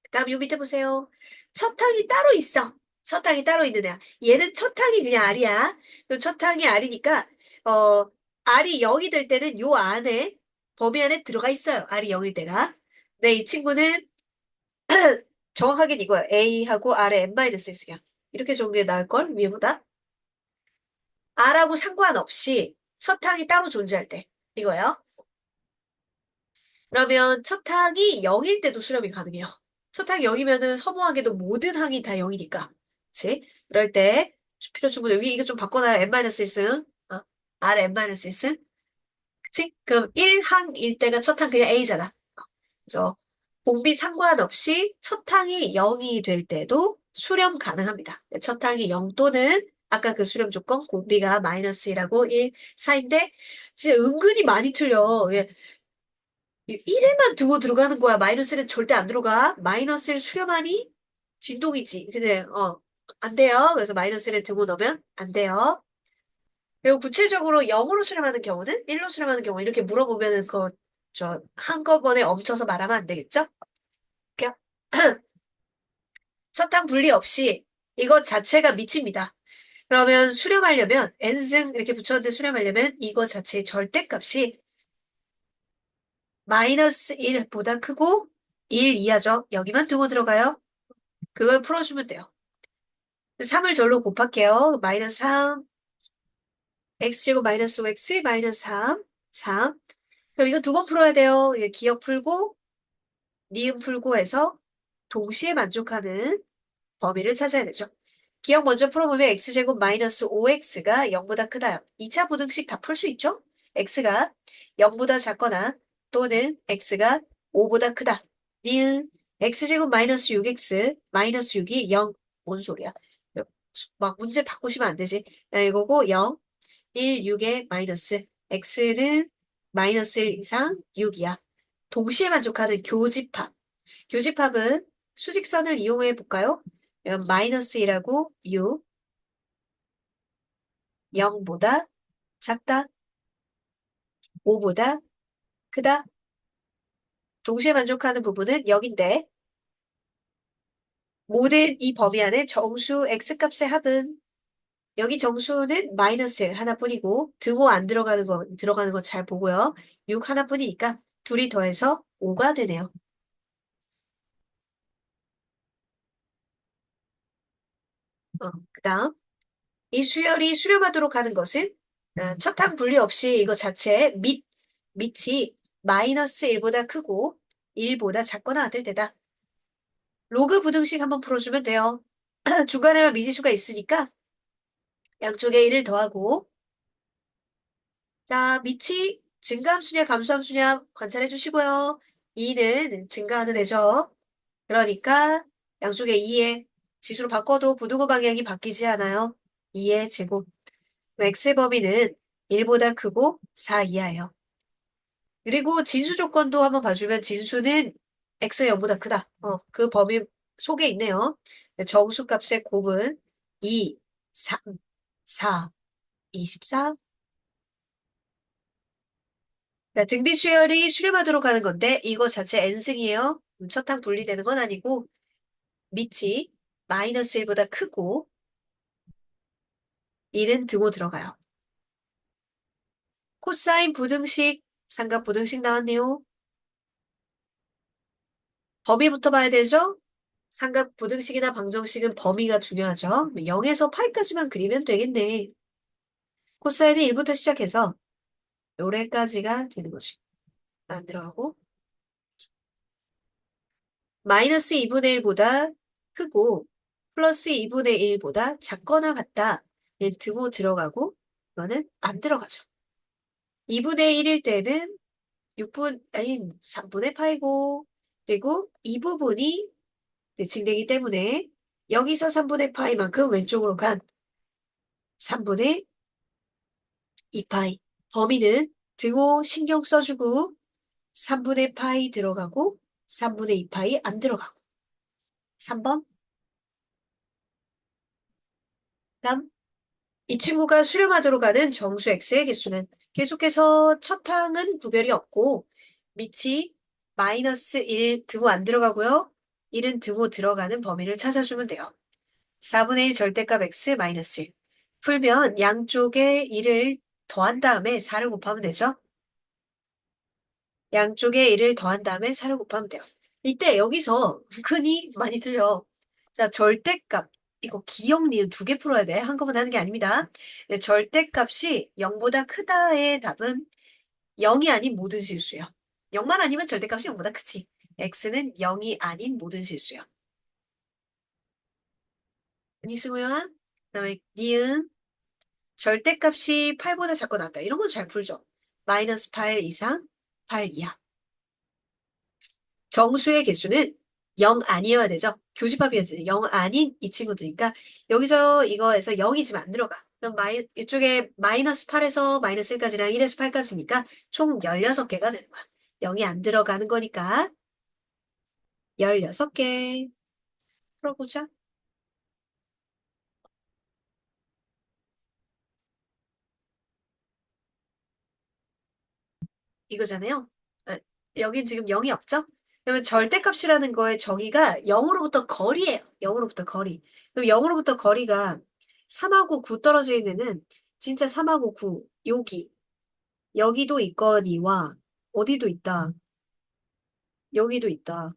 그다음 요 밑에 보세요. 첫 항이 따로 있어. 첫 항이 따로 있는 애야. 얘는 첫 항이 그냥 R이야. 첫 항이 R이니까 R이 0이 될 때는 요 안에 범위 안에 들어가 있어요. R이 0일 때가. 네, 이 친구는 정확하게 이거야. A하고 R의 n-1야. 이렇게 정리해 나올 걸 위에보다. R하고 상관없이 첫 항이 따로 존재할 때 이거예요. 그러면 첫 항이 0일 때도 수렴이 가능해요. 첫 항이 0이면은 서무하게도 모든 항이 다 0이니까. 그치? 그럴 때 필요 충분히 여기 이거 좀 바꿔놔요. n-1승. R n-1승. 그치? 그럼 1항일 때가 첫 항 그냥 A잖아. 그래서 공비 상관없이 첫 항이 0이 될 때도 수렴 가능합니다. 첫 항이 0 또는 아까 그 수렴 조건 공비가 마이너스 1하고 1, 4인데 진짜 은근히 많이 틀려. 1에만 두고 들어가는 거야. 마이너스1은 절대 안 들어가. 마이너스1 수렴하니 진동이지. 근데 안 돼요. 그래서 마이너스1에 두고 넣으면 안 돼요. 그리고 구체적으로 0으로 수렴하는 경우는 1로 수렴하는 경우 이렇게 물어보면은 한꺼번에 멈춰서 말하면 안 되겠죠? 이렇게 첫항 분리 없이 이것 자체가 미칩니다. 그러면 수렴하려면 n승 이렇게 붙였는데 수렴하려면 이거 자체의 절대값이 마이너스 1보다 크고 1 이하죠. 여기만 두고 들어가요. 그걸 풀어주면 돼요. 3을 절로 곱할게요. 마이너스 3, x제곱 마이너스 5x 마이너스 3, 3. 그럼 이거 두 번 풀어야 돼요. 기억 풀고, 니은 풀고 해서 동시에 만족하는 범위를 찾아야 되죠. 기억 먼저 풀어보면 x제곱 마이너스 5x가 0보다 크다요. 2차 부등식 다 풀 수 있죠? x가 0보다 작거나 또는 x가 5보다 크다. 니은 x제곱 마이너스 6x 마이너스 6이 0. 뭔 소리야? 막 문제 바꾸시면 안 되지. 이거고 0, 1, 6의 마이너스 x는 마이너스 1 이상 6이야. 동시에 만족하는 교집합. 교집합은 수직선을 이용해 볼까요? 마이너스 1하고 6, 0보다 작다, 5보다 크다. 동시에 만족하는 부분은 0인데 모든 이 범위 안에 정수 x값의 합은 여기 정수는 마이너스 1 하나뿐이고 등호 안 들어가는 거 잘 보고요. 6 하나뿐이니까 둘이 더해서 5가 되네요. 그다음 이 수열이 수렴하도록 하는 것은 첫 항 분리 없이 이거 자체 밑이 마이너스 1보다 크고 1보다 작거나 같을 때다. 로그 부등식 한번 풀어주면 돼요. 중간에만 미지수가 있으니까 양쪽에 1을 더하고 자, 밑이 증가함수냐 감소함수냐 관찰해 주시고요. 2는 증가하는 애죠. 그러니까 양쪽에 2의 지수로 바꿔도 부등호 방향이 바뀌지 않아요. 2의 제곱. x의 범위는 1보다 크고 4 이하예요. 그리고 진수 조건도 한번 봐주면 진수는 x가 0보다 크다. 그 범위 속에 있네요. 정수값의 곱은 2, 3, 4, 24. 등비 수열이 수렴하도록 하는 건데 이거 자체 n승이에요. 첫항 분리되는 건 아니고 밑이 마이너스 1보다 크고 1은 등호 들어가요. 코사인 부등식, 삼각 부등식 나왔네요. 범위부터 봐야 되죠? 삼각 부등식이나 방정식은 범위가 중요하죠. 0에서 파이까지만 그리면 되겠네. 코사인은 1부터 시작해서 요래까지가 되는 거지. 안 들어가고 마이너스 2분의 1보다 크고 플러스 2분의 1보다 작거나 같다. 얘 등호 들어가고 이거는 안 들어가죠. 2분의 1일 때는 3분의 파이고 그리고 이 부분이 대칭되기 때문에 여기서 3분의 파이만큼 왼쪽으로 간 3분의 2파이. 범위는 등호 신경 써주고 3분의 파이 들어가고 3분의 2파이 안 들어가고 3번. 다음 이 친구가 수렴하도록 하는 정수 x의 개수는 계속해서 첫 항은 구별이 없고 밑이 마이너스 1 등호 안 들어가고요. 1은 등호 들어가는 범위를 찾아주면 돼요. 4분의 1 절대값 x 마이너스 1. 풀면 양쪽에 1을 더한 다음에 4를 곱하면 되죠. 양쪽에 1을 더한 다음에 4를 곱하면 돼요. 이때 여기서 은근히 많이 틀려. 자, 절대값. 이거 기억, 니은 두 개 풀어야 돼. 한꺼번에 하는 게 아닙니다. 네, 절대값이 0보다 크다의 답은 0이 아닌 모든 실수예요. 0만 아니면 절대값이 0보다 크지. x는 0이 아닌 모든 실수예요. 니스고요. 그다음에 니은 절대값이 8보다 작고 낫다. 이런 거 잘 풀죠. 마이너스 8 이상, 8 이하. 정수의 개수는 0 아니어야 되죠. 교집합이어야 되죠. 0 아닌 이 친구들이니까 여기서 이거에서 0이 지금 안 들어가. 그럼 이쪽에 마이너스 8에서 마이너스 1까지랑 1에서 8까지니까 총 16개가 되는 거야. 0이 안 들어가는 거니까 16개. 풀어보자. 이거잖아요. 아, 여긴 지금 0이 없죠? 그러면 절대값이라는 거의 정의가 0으로부터 거리예요. 0으로부터 거리. 그럼 0으로부터 거리가 3하고 9 떨어져 있는 애는 진짜 3하고 9, 여기도 있거니와 어디도 있다. 여기도 있다.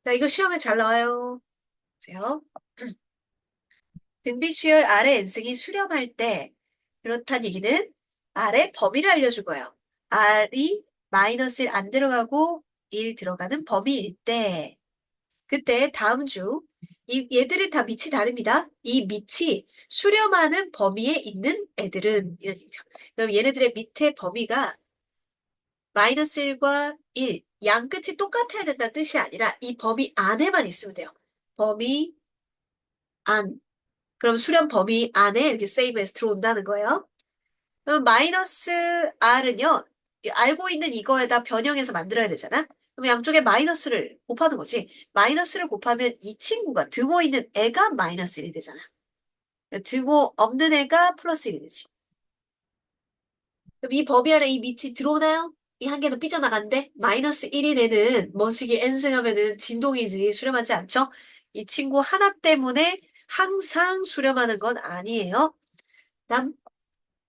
자, 이거 시험에 잘 나와요. 보세요. 등비 수열 아래 n승이 수렴할 때 그렇다는 얘기는 아래 범위를 알려준 거예요. r이 마이너스 1 안 들어가고 1 들어가는 범위일 때 그때 다음 주 얘들은 다 밑이 다릅니다. 이 밑이 수렴하는 범위에 있는 애들은 이런 얘기죠. 그럼 얘네들의 밑에 범위가 마이너스 1과 1, 양 끝이 똑같아야 된다는 뜻이 아니라 이 범위 안에만 있으면 돼요. 범위 안. 그럼 수렴 범위 안에 이렇게 세이브해서 들어온다는 거예요. 그럼 마이너스 r은요, 알고 있는 이거에다 변형해서 만들어야 되잖아? 그럼 양쪽에 마이너스를 곱하는 거지. 마이너스를 곱하면 이 친구가 등호 있는 애가 마이너스 1이 되잖아. 등호 없는 애가 플러스 1이 되지. 그럼 이 범위 안에 이 밑이 들어오나요? 이 한 개는 삐져나간데 마이너스 1인 애는 머시기 n승하면은 진동이지 수렴하지 않죠? 이 친구 하나 때문에 항상 수렴하는 건 아니에요. 다음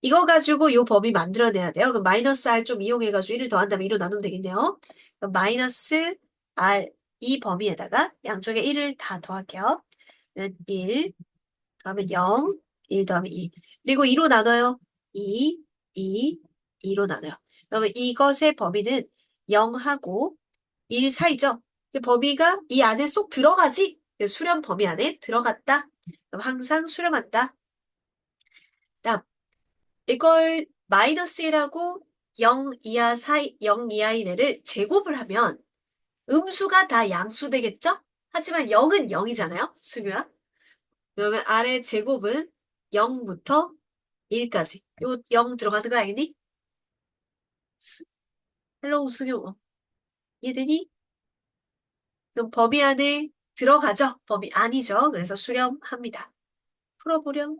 이거 가지고 요 범위 만들어내야 돼요. 그럼 마이너스 r 좀 이용해가지고 1을 더한다면 2로 나누면 되겠네요. 그럼 마이너스 r 이 범위에다가 양쪽에 1을 다 더할게요. 1, 그러면 0, 1 더하면 2. 그리고 2로 나눠요. 2, 2, 2로 나눠요. 그러면 이것의 범위는 0하고 1 사이죠. 그 범위가 이 안에 쏙 들어가지? 그 수렴 범위 안에 들어갔다. 그럼 항상 수렴한다. 다음, 이걸 마이너스 1하고 0 이하 사이, 0 이하인 애를 제곱을 하면 음수가 다 양수 되겠죠? 하지만 0은 0이잖아요, 승유야. 그러면 아래 제곱은 0부터 1까지. 요 0 들어가는 거 알겠니? 헬로우 승유. 이해되니? 그럼 범위 안에 들어가죠? 범위 아니죠? 그래서 수렴합니다. 풀어보렴.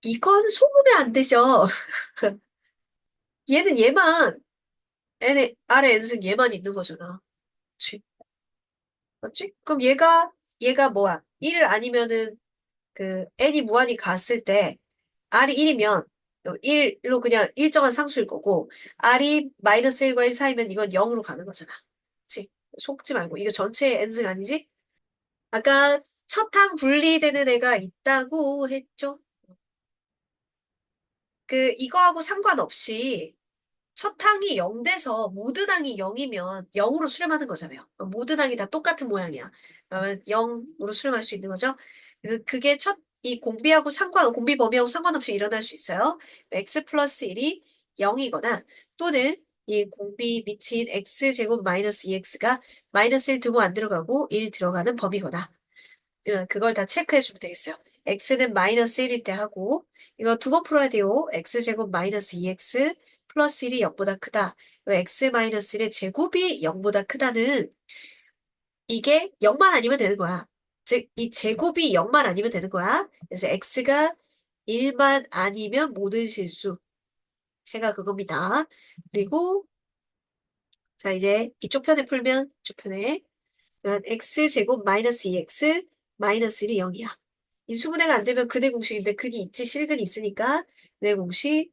이건 속으면 안 되죠. 얘는 얘만, n의, 아래 n승 얘만 있는 거잖아. 그치? 맞지? 그럼 얘가 뭐야? 1 아니면은 그 n이 무한히 갔을 때 r이 1이면 1로 그냥 일정한 상수일 거고 r이 마이너스 1과 1 사이면 이건 0으로 가는 거잖아. 그치? 속지 말고. 이거 전체 n승 아니지? 아까 첫 항 분리되는 애가 있다고 했죠? 그 이거하고 상관없이 첫 항이 0 돼서 모든 항이 0이면 0으로 수렴하는 거잖아요. 모든 항이 다 똑같은 모양이야. 그러면 0으로 수렴할 수 있는 거죠. 그게 이 공비 범위하고 상관없이 일어날 수 있어요. x 플러스 1이 0이거나 또는 이 공비 미친 x제곱 마이너스 2x가 마이너스 1 두고 안 들어가고 1 들어가는 범위거나 그걸 다 체크해 주면 되겠어요. x는 마이너스 1일 때 하고 이거 두 번 풀어야 돼요. x제곱 마이너스 2x 플러스 1이 0보다 크다. x 마이너스 1의 제곱이 0보다 크다는 이게 0만 아니면 되는 거야. 즉, 이 제곱이 0만 아니면 되는 거야. 그래서 x가 1만 아니면 모든 실수. 해가 그겁니다. 그리고 자 이제 이쪽 편에 풀면 이쪽 편에 그러면 x제곱 마이너스 2x 마이너스 1이 0이야. 인수분해가 안 되면 근의 공식인데 근이 있지 실근이 있으니까 근의 공식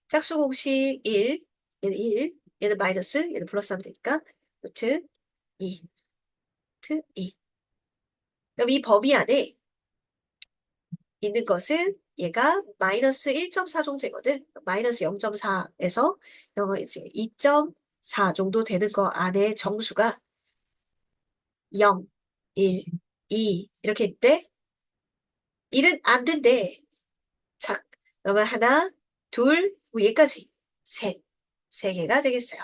짝수 공식 1 얘는 1 얘는 마이너스 얘는 플러스 하면 되니까 루트 2 루트 2 그럼 이 범위 안에 있는 것은 얘가 마이너스 1.4 정도 되거든. 마이너스 0.4에서 이제 2.4 정도 되는 거 안에 정수가 0, 1, 2 이렇게 있대. 1은 안 된대. 자, 그러면 하나, 둘, 뭐 얘까지 셋, 세 개가 되겠어요.